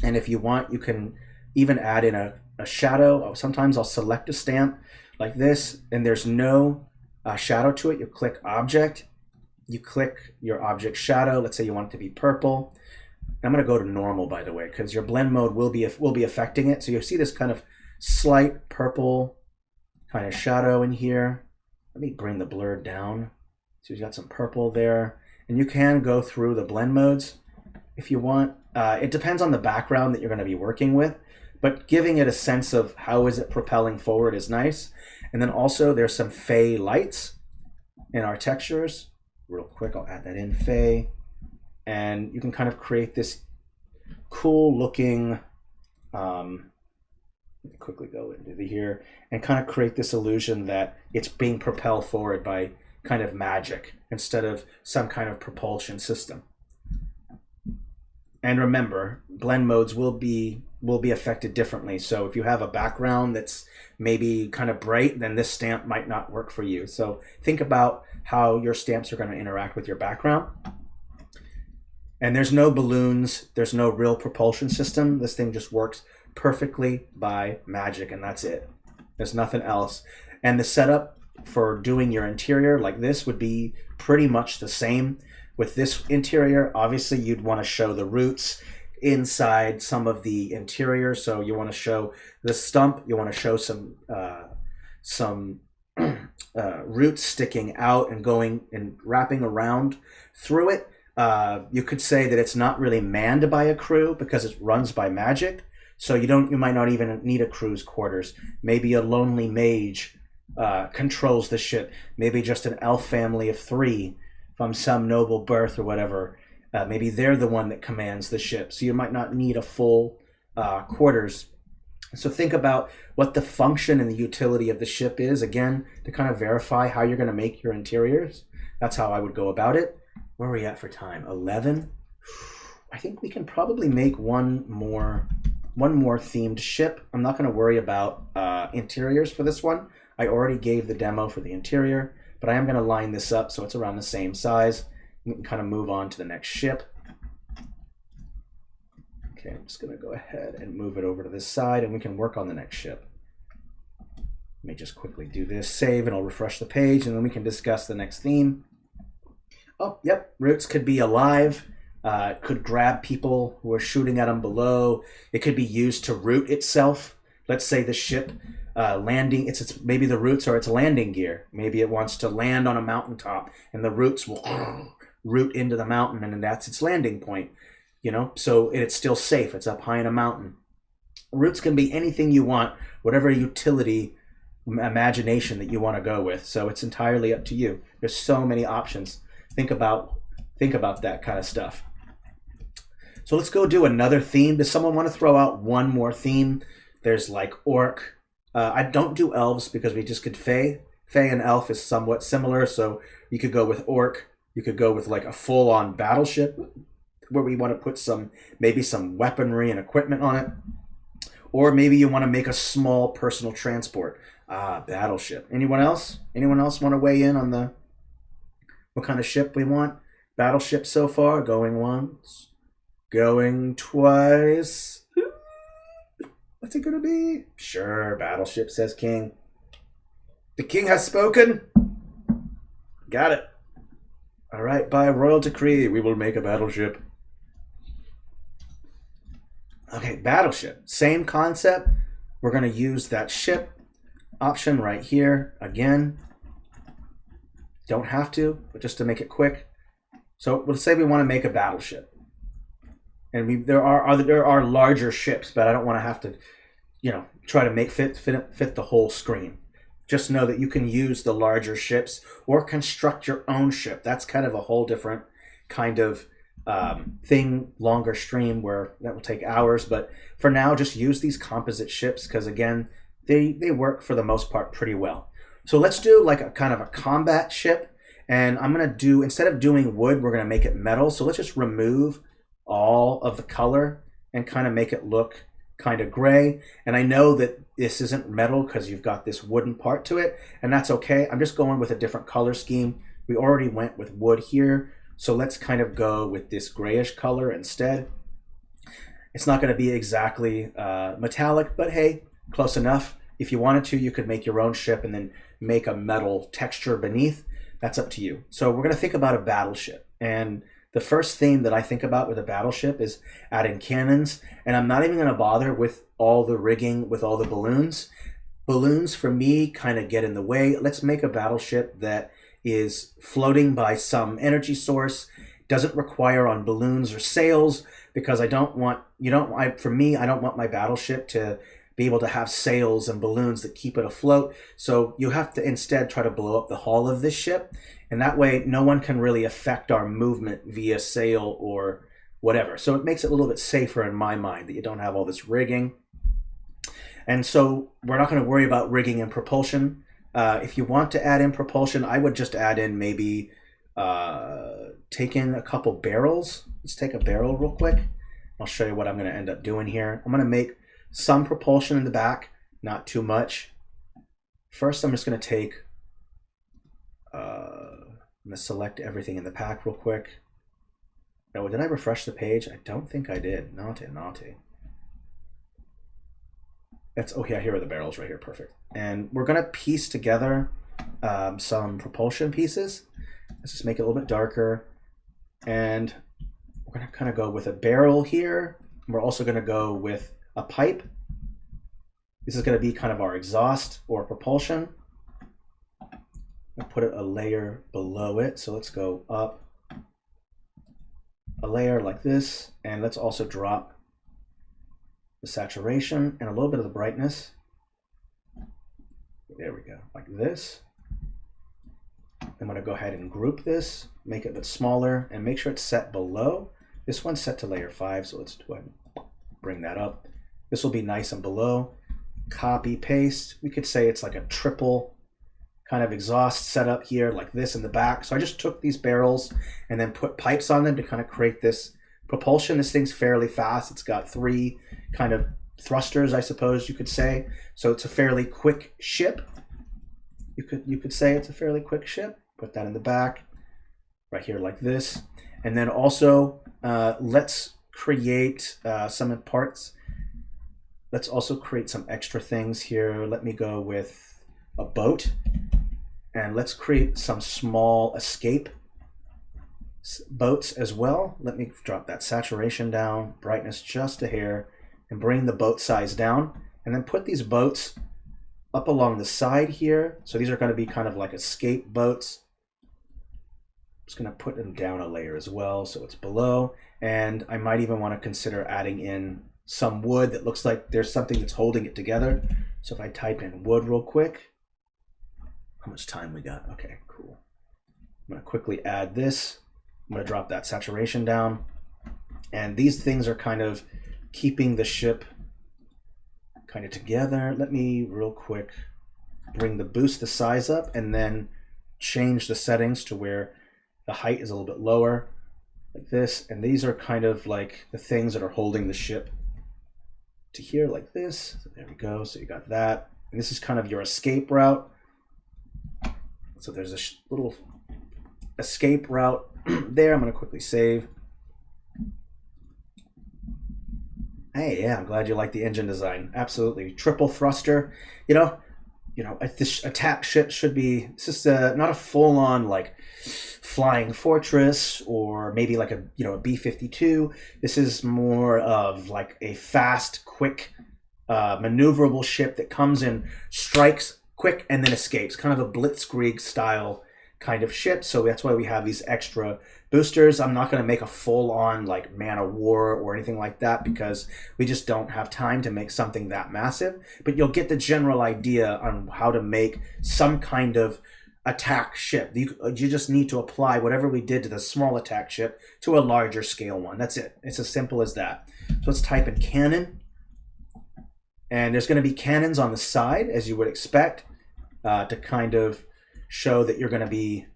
S1: And if you want, you can even add in a shadow. Sometimes I'll select a stamp like this and there's no shadow to it. You click object, you click your object shadow. Let's say you want it to be purple. I'm going to go to normal, by the way, because your blend mode will be affecting it. So you'll see this kind of slight purple kind of shadow in here. Let me bring the blur down. So you've got some purple there. And you can go through the blend modes if you want. It depends on the background that you're going to be working with, but giving it a sense of how is it propelling forward is nice. And then also there's some Fey lights in our textures. Real quick, I'll add that in, Fey. And you can kind of create this cool looking, let me quickly go into here and kind of create this illusion that it's being propelled forward by kind of magic instead of some kind of propulsion system. And remember, blend modes will be affected differently. So if you have a background that's maybe kind of bright, then this stamp might not work for you. So think about how your stamps are going to interact with your background. And there's no balloons, there's no real propulsion system. This thing just works perfectly by magic, and that's it. There's nothing else. And the setup for doing your interior like this would be pretty much the same. With this interior, obviously you'd want to show the roots inside some of the interior. So you want to show the stump, you want to show some roots sticking out and going and wrapping around through it. You could say that it's not really manned by a crew because it runs by magic. So you might not even need a crew's quarters. Maybe a lonely mage controls the ship. Maybe just an elf family of 3 from some noble birth or whatever. Maybe they're the one that commands the ship. So you might not need a full quarters. So think about what the function and the utility of the ship is, again, to kind of verify how you're going to make your interiors. That's how I would go about it. Where are we at for time? 11? I think we can probably make one more themed ship. I'm not going to worry about interiors for this one. I already gave the demo for the interior, but I am going to line this up so it's around the same size. We can kind of move on to the next ship. Okay, I'm just going to go ahead and move it over to this side and we can work on the next ship. Let me just quickly do this, save, and I'll refresh the page, and then we can discuss the next theme. Oh, yep, roots could be alive. It could grab people who are shooting at them below. It could be used to root itself. Let's say the ship landing, maybe the roots are its landing gear. Maybe it wants to land on a mountaintop and the roots will root into the mountain and that's its landing point. You know, so it's still safe. It's up high in a mountain. Roots can be anything you want, whatever utility, imagination that you want to go with. So it's entirely up to you. There's so many options. Think about that kind of stuff. So let's go do another theme. Does someone want to throw out one more theme? There's like orc. I don't do elves because we just could Fey. Fey and elf is somewhat similar. So you could go with orc. You could go with like a full-on battleship where we want to put maybe some weaponry and equipment on it. Or maybe you want to make a small personal transport. Battleship. Anyone else? Anyone else want to weigh in on what kind of ship we want. Battleship so far, going once, going twice. What's it gonna be? Sure, battleship, says King. The king has spoken. Got it. All right, by royal decree, we will make a battleship. Okay, battleship. Same concept. We're going to use that ship option right here again. Don't have to, but just to make it quick. So let's say we want to make a battleship. And there are larger ships, but I don't want to have to, you know, try to make fit the whole screen. Just know that you can use the larger ships or construct your own ship. That's kind of a whole different kind of thing, longer stream where that will take hours. But for now, just use these composite ships because, again, they work for the most part pretty well. So let's do like a kind of a combat ship. And I'm going to do, instead of doing wood, we're going to make it metal. So let's just remove all of the color and kind of make it look kind of gray. And I know that this isn't metal because you've got this wooden part to it, and that's okay. I'm just going with a different color scheme. We already went with wood here, so let's kind of go with this grayish color instead. It's not going to be exactly metallic, but hey, close enough. If you wanted to, you could make your own ship and then make a metal texture beneath. That's up to you. So we're going to think about a battleship, and the first theme that I think about with a battleship is adding cannons, and I'm not even going to bother with all the rigging with all the balloons. Balloons for me kind of get in the way. Let's make a battleship that is floating by some energy source, doesn't require on balloons or sails, because I don't want, for me, I don't want my battleship to be able to have sails and balloons that keep it afloat. So you have to instead try to blow up the hull of this ship. And that way, no one can really affect our movement via sail or whatever. So it makes it a little bit safer in my mind that you don't have all this rigging. And so we're not going to worry about rigging and propulsion. If you want to add in propulsion, I would just add in maybe take in a couple barrels. Let's take a barrel real quick. I'll show you what I'm going to end up doing here. I'm going to make some propulsion in the back, not too much. First, I'm just going to take... I'm going to select everything in the pack real quick. Oh, did I refresh the page? I don't think I did. Naughty. That's, oh yeah, here are the barrels right here. Perfect. And we're going to piece together some propulsion pieces. Let's just make it a little bit darker. And we're going to kind of go with a barrel here. We're also going to go with a pipe. This is going to be kind of our exhaust or propulsion. I'll put it a layer below it. So let's go up a layer like this. And let's also drop the saturation and a little bit of the brightness. There we go, like this. I'm going to go ahead and group this, make it a bit smaller, and make sure it's set below. This one's set to layer 5, so let's go ahead and bring that up. This will be nice and below. Copy, paste. We could say it's like a triple kind of exhaust setup here, like this in the back. So I just took these barrels and then put pipes on them to kind of create this propulsion. This thing's fairly fast. It's got 3 kind of thrusters, I suppose you could say. So it's a fairly quick ship. You could say it's a fairly quick ship. Put that in the back, right here like this. And then also, let's create some parts. Let's also create some extra things here. Let me go with a boat. And let's create some small escape boats as well. Let me drop that saturation down, brightness just a hair, and bring the boat size down. And then put these boats up along the side here. So these are going to be kind of like escape boats. I'm just going to put them down a layer as well so it's below. And I might even want to consider adding in some wood that looks like there's something that's holding it together. So if I type in wood real quick, how much time we got? Okay, cool. I'm going to quickly add this. I'm going to drop that saturation down. And these things are kind of keeping the ship kind of together. Let me real quick boost the size up and then change the settings to where the height is a little bit lower, like this. And these are kind of like the things that are holding the ship to here, like this. So there we go. So you got that. And this is kind of your escape route. So there's a little escape route there. I'm going to quickly save. Hey, yeah, I'm glad you like the engine design. Absolutely. Triple thruster. You know, this attack ship should be, it's just not a full-on like flying fortress or maybe like a B-52. This is more of like a fast, quick, maneuverable ship that comes in, strikes quick, and then escapes. Kind of a blitzkrieg style kind of ship. So that's why we have these extra boosters. I'm not going to make a full-on like man of war or anything like that because we just don't have time to make something that massive. But you'll get the general idea on how to make some kind of attack ship. You just need to apply whatever we did to the small attack ship to a larger scale one. That's it. It's as simple as that. So let's type in cannon. And there's going to be cannons on the side, as you would expect, to kind of show that you're going to be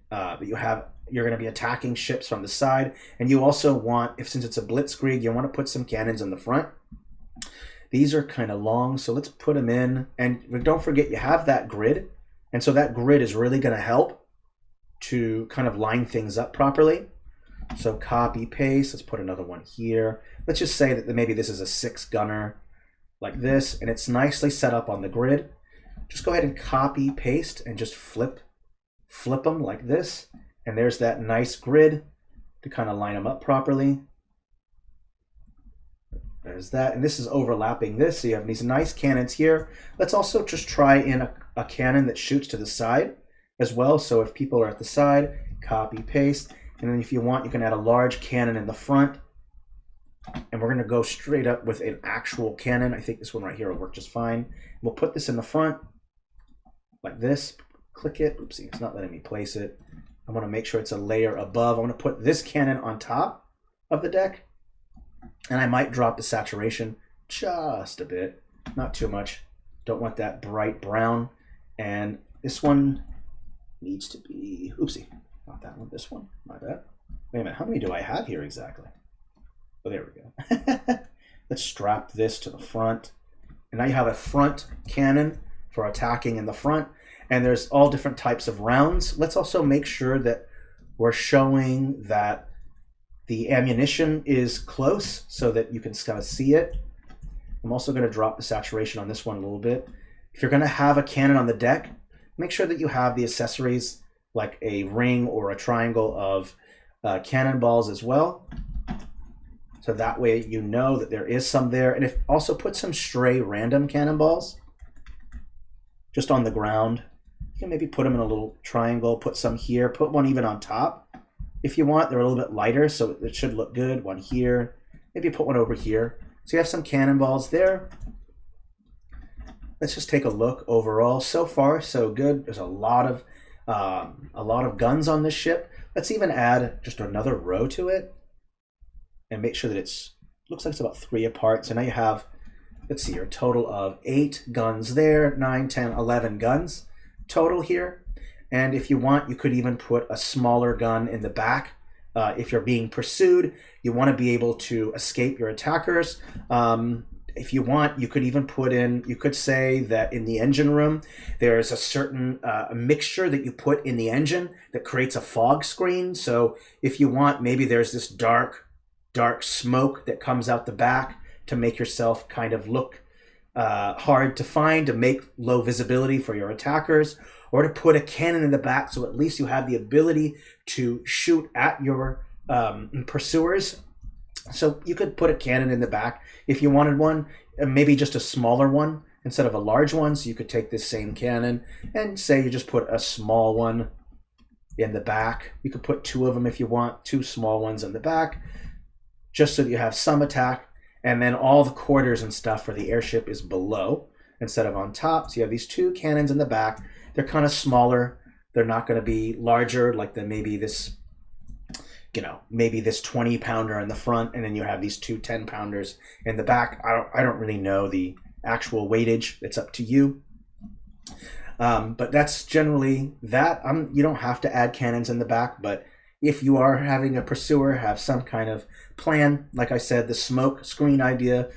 S1: you're going to be attacking ships from the side. And you also want, since it's a blitzkrieg, you want to put some cannons in the front. These are kind of long, so let's put them in. And don't forget, you have that grid. And so that grid is really going to help to kind of line things up properly. So copy, paste. Let's put another one here. Let's just say that maybe this is a 6-gunner like this, and it's nicely set up on the grid. Just go ahead and copy, paste, and just flip them like this. And there's that nice grid to kind of line them up properly. There's that, and this is overlapping this, so you have these nice cannons here. Let's also just try in a cannon that shoots to the side as well. So if people are at the side, copy, paste, and then if you want, you can add a large cannon in the front. And we're going to go straight up with an actual cannon. I think this one right here will work just fine. We'll put this in the front like this. Click it. Oopsie, it's not letting me place it. I want to make sure it's a layer above. I want to put this cannon on top of the deck. And I might drop the saturation just a bit. Not too much. Don't want that bright brown. And this one needs to be... Oopsie. Not that one. This one. My bad. Wait a minute. How many do I have here exactly? Oh, there we go. Let's strap this to the front. And now you have a front cannon for attacking in the front. And there's all different types of rounds. Let's also make sure that we're showing that the ammunition is close so that you can kind of see it. I'm also going to drop the saturation on this one a little bit. If you're going to have a cannon on the deck, make sure that you have the accessories like a ring or a triangle of cannonballs as well. So that way you know that there is some there. And also put some stray random cannonballs just on the ground. You can maybe put them in a little triangle, put some here, put one even on top. If you want, they're a little bit lighter, so it should look good. One here, maybe put one over here. So you have some cannonballs there. Let's just take a look overall. So far, so good. There's a lot of guns on this ship. Let's even add just another row to it and make sure that looks like it's about 3 apart. So now you have, let's see, a total of 8 guns there, 9, 10, 11 guns total here. And if you want, you could even put a smaller gun in the back. If you're being pursued, you want to be able to escape your attackers. If you want, you could even put in, you could say that in the engine room, there's a certain mixture that you put in the engine that creates a fog screen. So if you want, maybe there's this dark smoke that comes out the back to make yourself kind of look hard to find, to make low visibility for your attackers, or to put a cannon in the back so at least you have the ability to shoot at your pursuers. So you could put a cannon in the back if you wanted one, maybe just a smaller one instead of a large one. So you could take this same cannon and say you just put a small one in the back. You could put 2 of them if you want, 2 small ones in the back, just so that you have some attack. And then all the quarters and stuff for the airship is below instead of on top. So you have these 2 cannons in the back. They're kind of smaller. They're not going to be larger like maybe this 20-pounder in the front, and then you have these 2 10-pounders in the back. I don't really know the actual weightage. It's up to you. But that's generally that. You don't have to add cannons in the back, but if you are having a pursuer, have some kind of plan. Like I said, the smoke screen idea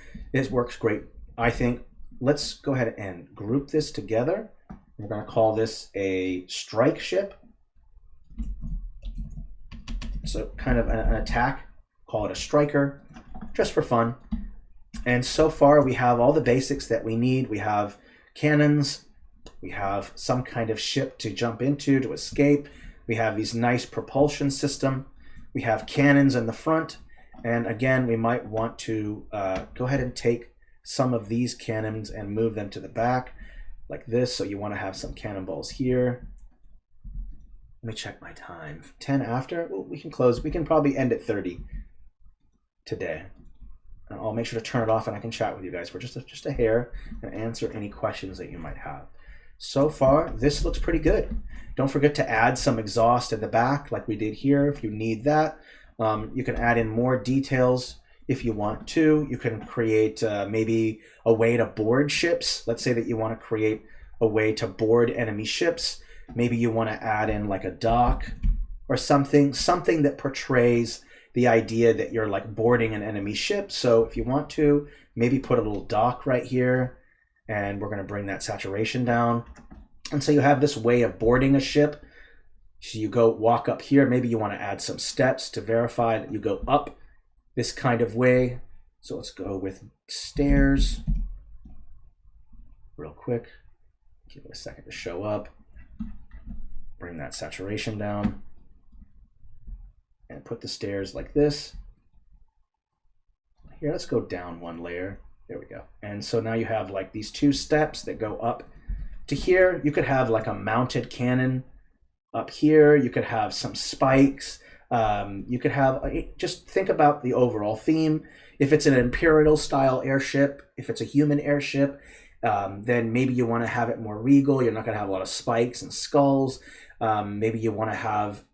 S1: works great, I think. Let's go ahead and group this together. We're going to call this a strike ship. It's a kind of an attack. Call it a striker, just for fun. And so far we have all the basics that we need. We have cannons. We have some kind of ship to jump into to escape. We have these nice propulsion system. We have cannons in the front. And again, we might want to go ahead and take some of these cannons and move them to the back like this. So you want to have some cannonballs here. Let me check my time. 10 after? Well, we can close. We can probably end at 30 today. I'll make sure to turn it off and I can chat with you guys for just a hair and answer any questions that you might have. So far, this looks pretty good. Don't forget to add some exhaust at the back like we did here if you need that. You can add in more details if you want to. You can create maybe a way to board ships. Let's say that you want to create a way to board enemy ships. Maybe you want to add in like a dock or something that portrays the idea that you're like boarding an enemy ship. So if you want to, maybe put a little dock right here, and we're going to bring that saturation down. And so you have this way of boarding a ship. So you go walk up here. Maybe you want to add some steps to verify that you go up this kind of way. So let's go with stairs real quick. Give it a second to show up. Bring that saturation down and put the stairs like this. Here, let's go down one layer. There we go. And so now you have like these two steps that go up to here. You could have like a mounted cannon up here. You could have some spikes. You could have, just think about the overall theme. If it's an Imperial style airship, if it's a human airship, then maybe you want to have it more regal. You're not going to have a lot of spikes and skulls. Maybe you want to have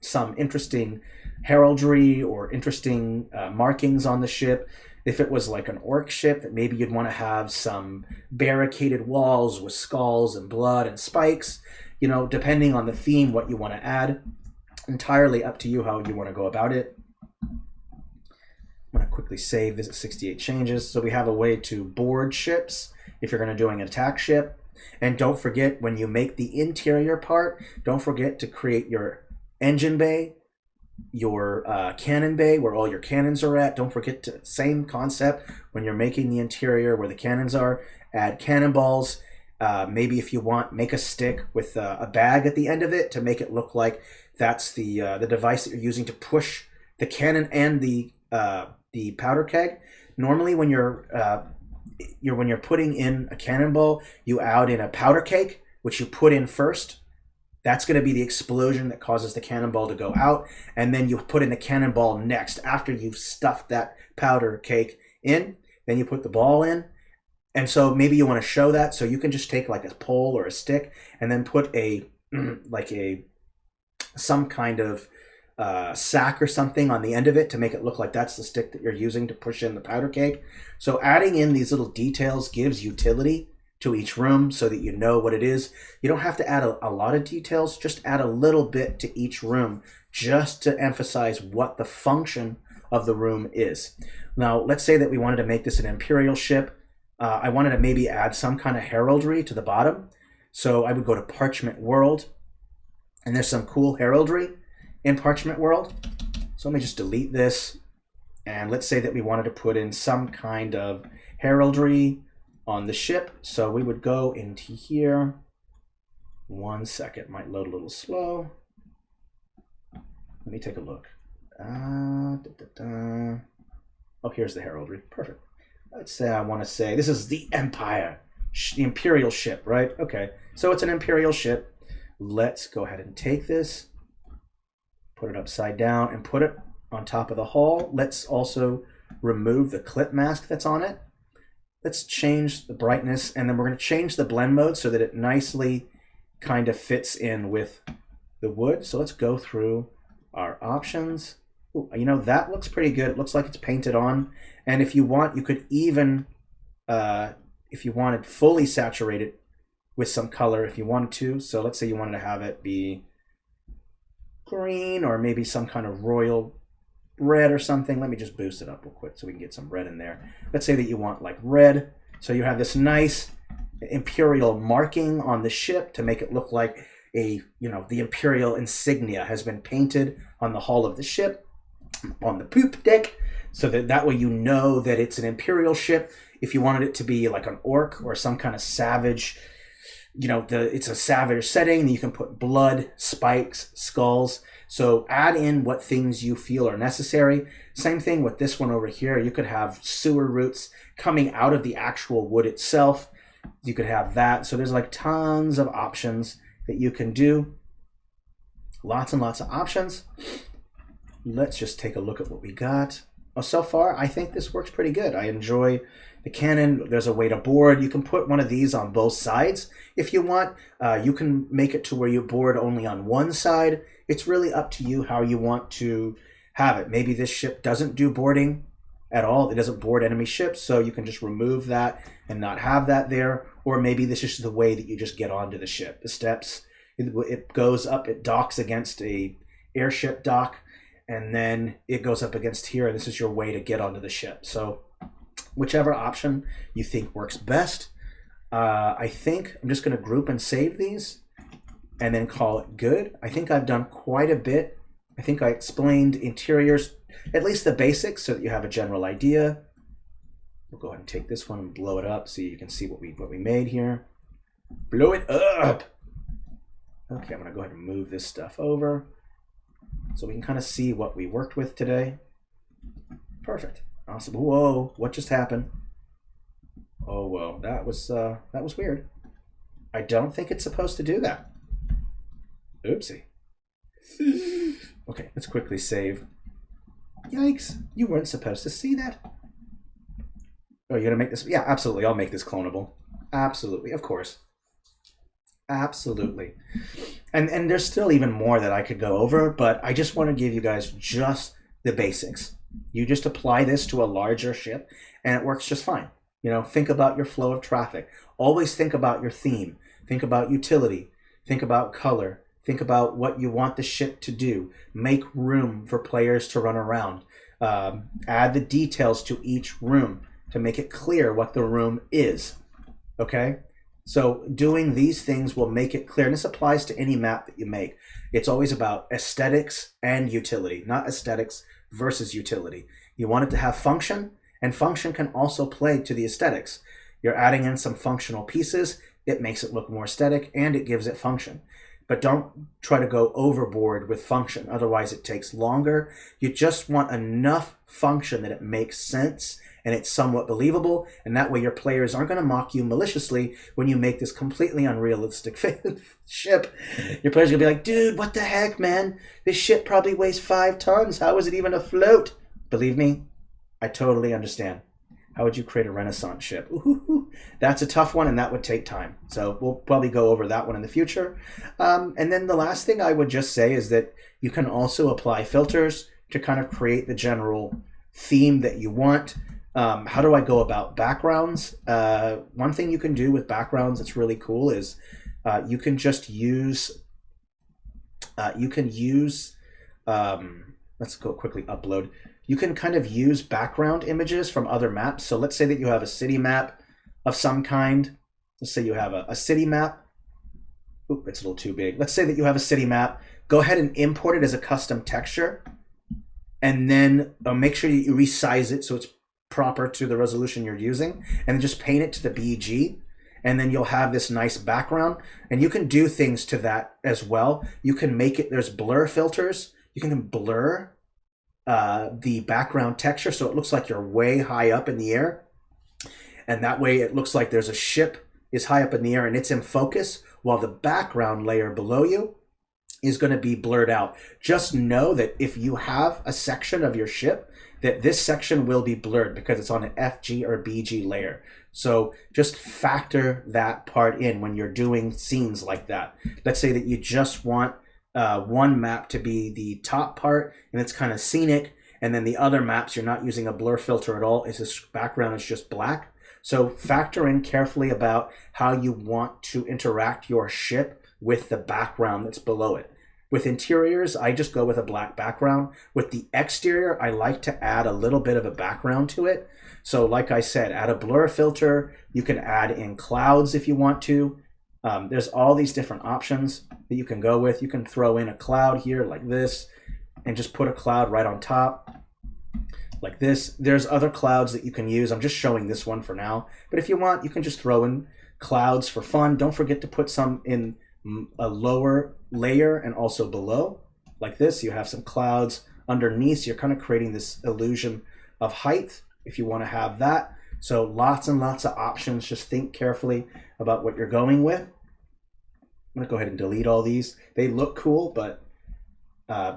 S1: some interesting heraldry or interesting markings on the ship. If it was like an orc ship, maybe you'd want to have some barricaded walls with skulls and blood and spikes. You know, depending on the theme, what you want to add. Entirely up to you how you want to go about it. I'm going to quickly save this at 68 changes. So we have a way to board ships if you're going to do an attack ship. And don't forget, when you make the interior part, don't forget to create your engine bay, your cannon bay where all your cannons are at. Don't forget to, same concept, when you're making the interior where the cannons are, add cannonballs. Maybe if you want, make a stick with a bag at the end of it to make it look like that's the device that you're using to push the cannon and the powder keg. Normally when you're putting in a cannonball, you add in a powder cake, which you put in first. That's going to be the explosion that causes the cannonball to go out. And then you put in the cannonball next after you've stuffed that powder cake in. Then you put the ball in. And so maybe you want to show that. So you can just take like a pole or a stick and then put some kind of sack or something on the end of it to make it look like that's the stick that you're using to push in the powder cake. So adding in these little details gives utility to each room so that you know what it is. You don't have to add a lot of details, just add a little bit to each room just to emphasize what the function of the room is. Now, let's say that we wanted to make this an Imperial ship. I wanted to maybe add some kind of heraldry to the bottom. So I would go to Parchment World, and there's some cool heraldry in Parchment World. So let me just delete this. And let's say that we wanted to put in some kind of heraldry on the ship. So we would go into here. 1 second, might load a little slow. Let me take a look. Oh, here's the heraldry. Perfect. Let's say I want to say this is the Empire, the Imperial ship, right? Okay, so it's an Imperial ship. Let's go ahead and take this, put it upside down, and put it on top of the hull. Let's also remove the clip mask that's on it. Let's change the brightness, and then we're going to change the blend mode so that it nicely kind of fits in with the wood. So let's go through our options. Ooh, you know, that looks pretty good. It looks like it's painted on. And if you want, you could even, if you wanted, fully saturate it with some color if you wanted to. So let's say you wanted to have it be green or maybe some kind of royal red or something. Let me just boost it up real quick so we can get some red in there. Let's say that you want like red. So you have this nice Imperial marking on the ship to make it look like the Imperial insignia has been painted on the hull of the ship, on the poop deck, so that way you know that it's an Imperial ship. If you wanted it to be like an orc or some kind of savage, it's a savage setting, then you can put blood, spikes, skulls. So add in what things you feel are necessary. Same thing with this one over here. You could have sewer roots coming out of the actual wood itself. You could have that. So there's like tons of options that you can do. Lots and lots of options. Let's just take a look at what we got. Well, so far, I think this works pretty good. I enjoy the cannon. There's a way to board. You can put one of these on both sides if you want. You can make it to where you board only on one side. It's really up to you how you want to have it. Maybe this ship doesn't do boarding at all. It doesn't board enemy ships, so you can just remove that and not have that there. Or maybe this is the way that you just get onto the ship. The steps, it goes up, it docks against a airship dock, and then it goes up against here, and this is your way to get onto the ship. So whichever option you think works best. I think I'm just going to group and save these and then call it good. I think I've done quite a bit. I think I explained interiors, at least the basics, so that you have a general idea. We'll go ahead and take this one and blow it up so you can see what we made here. Blow it up! Okay, I'm going to go ahead and move this stuff over so we can kind of see what we worked with today. Perfect. Awesome. Whoa, what just happened? Oh, whoa, that was weird. I don't think it's supposed to do that. Oopsie. Okay, let's quickly save. Yikes, you weren't supposed to see that. Oh, you're gonna make this? Yeah, absolutely, I'll make this clonable. Absolutely, of course. Absolutely. And there's still even more that I could go over, but I just want to give you guys just the basics. You just apply this to a larger ship and it works just fine. Think about your flow of traffic. Always think about your theme. Think about utility. Think about color. Think about what you want the ship to do. Make room for players to run around. Add the details to each room to make it clear what the room is. Okay? So doing these things will make it clear. And this applies to any map that you make. It's always about aesthetics and utility, not aesthetics versus utility. You want it to have function, and function can also play to the aesthetics. You're adding in some functional pieces. It makes it look more aesthetic, and it gives it function. But don't try to go overboard with function. Otherwise, it takes longer. You just want enough function that it makes sense and it's somewhat believable. And that way your players aren't going to mock you maliciously when you make this completely unrealistic ship. Your players are going to be like, dude, what the heck, man? This ship probably weighs 5 tons. How is it even afloat? Believe me, I totally understand. How would you create a Renaissance ship? Ooh, that's a tough one, and that would take time. So we'll probably go over that one in the future. And then the last thing I would just say is that you can also apply filters to kind of create the general theme that you want. How do I go about backgrounds? One thing you can do with backgrounds that's really cool is you can just use, let's go quickly upload. You can kind of use background images from other maps. So let's say that you have a city map of some kind. Let's say you have a city map. Oop, it's a little too big. Let's say that you have a city map. Go ahead and import it as a custom texture. And then make sure you resize it so it's proper to the resolution you're using. And then just paint it to the BG. And then you'll have this nice background. And you can do things to that as well. You can make it, there's blur filters. You can blur the background texture so it looks like you're way high up in the air, and that way it looks like there's a ship is high up in the air and it's in focus while the background layer below you is going to be blurred out. Just know that if you have a section of your ship, that this section will be blurred because it's on an FG or BG layer. So just factor that part in when you're doing scenes like that. Let's say that you just want one map to be the top part and it's kind of scenic, and then the other maps you're not using a blur filter at all. It's this background is just black. So factor in carefully about how you want to interact your ship with the background that's below it. With interiors, I just go with a black background. With the exterior, I like to add a little bit of a background to it. So like I said, add a blur filter. You can add in clouds if you want to. There's all these different options. that you can go with. You can throw in a cloud here like this and just put a cloud right on top like this. There's other clouds that you can use. I'm just showing this one for now, but if you want, you can just throw in clouds for fun. Don't forget to put some in a lower layer and also below like this. You have some clouds underneath, so you're kind of creating this illusion of height if you want to have that. So lots and lots of options. Just think carefully about what you're going with. I'm gonna go ahead and delete all these. They look cool, but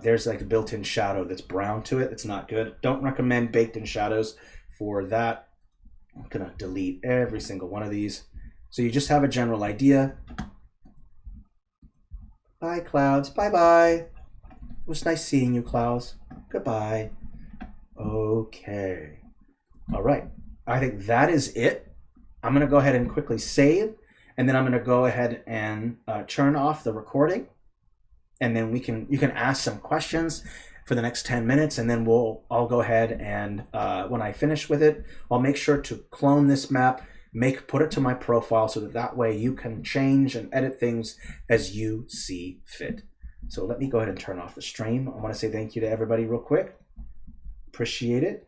S1: there's like a built-in shadow that's brown to it. It's not good. Don't recommend baked-in shadows for that. I'm gonna delete every single one of these. So you just have a general idea. Bye, clouds. Bye-bye. It was nice seeing you, clouds. Goodbye. Okay. All right. I think that is it. I'm going to go ahead and quickly save, and then I'm going to go ahead and turn off the recording, and then you can ask some questions for the next 10 minutes, and then I'll go ahead and when I finish with it, I'll make sure to clone this map, put it to my profile so that way you can change and edit things as you see fit. So let me go ahead and turn off the stream. I want to say thank you to everybody real quick. Appreciate it.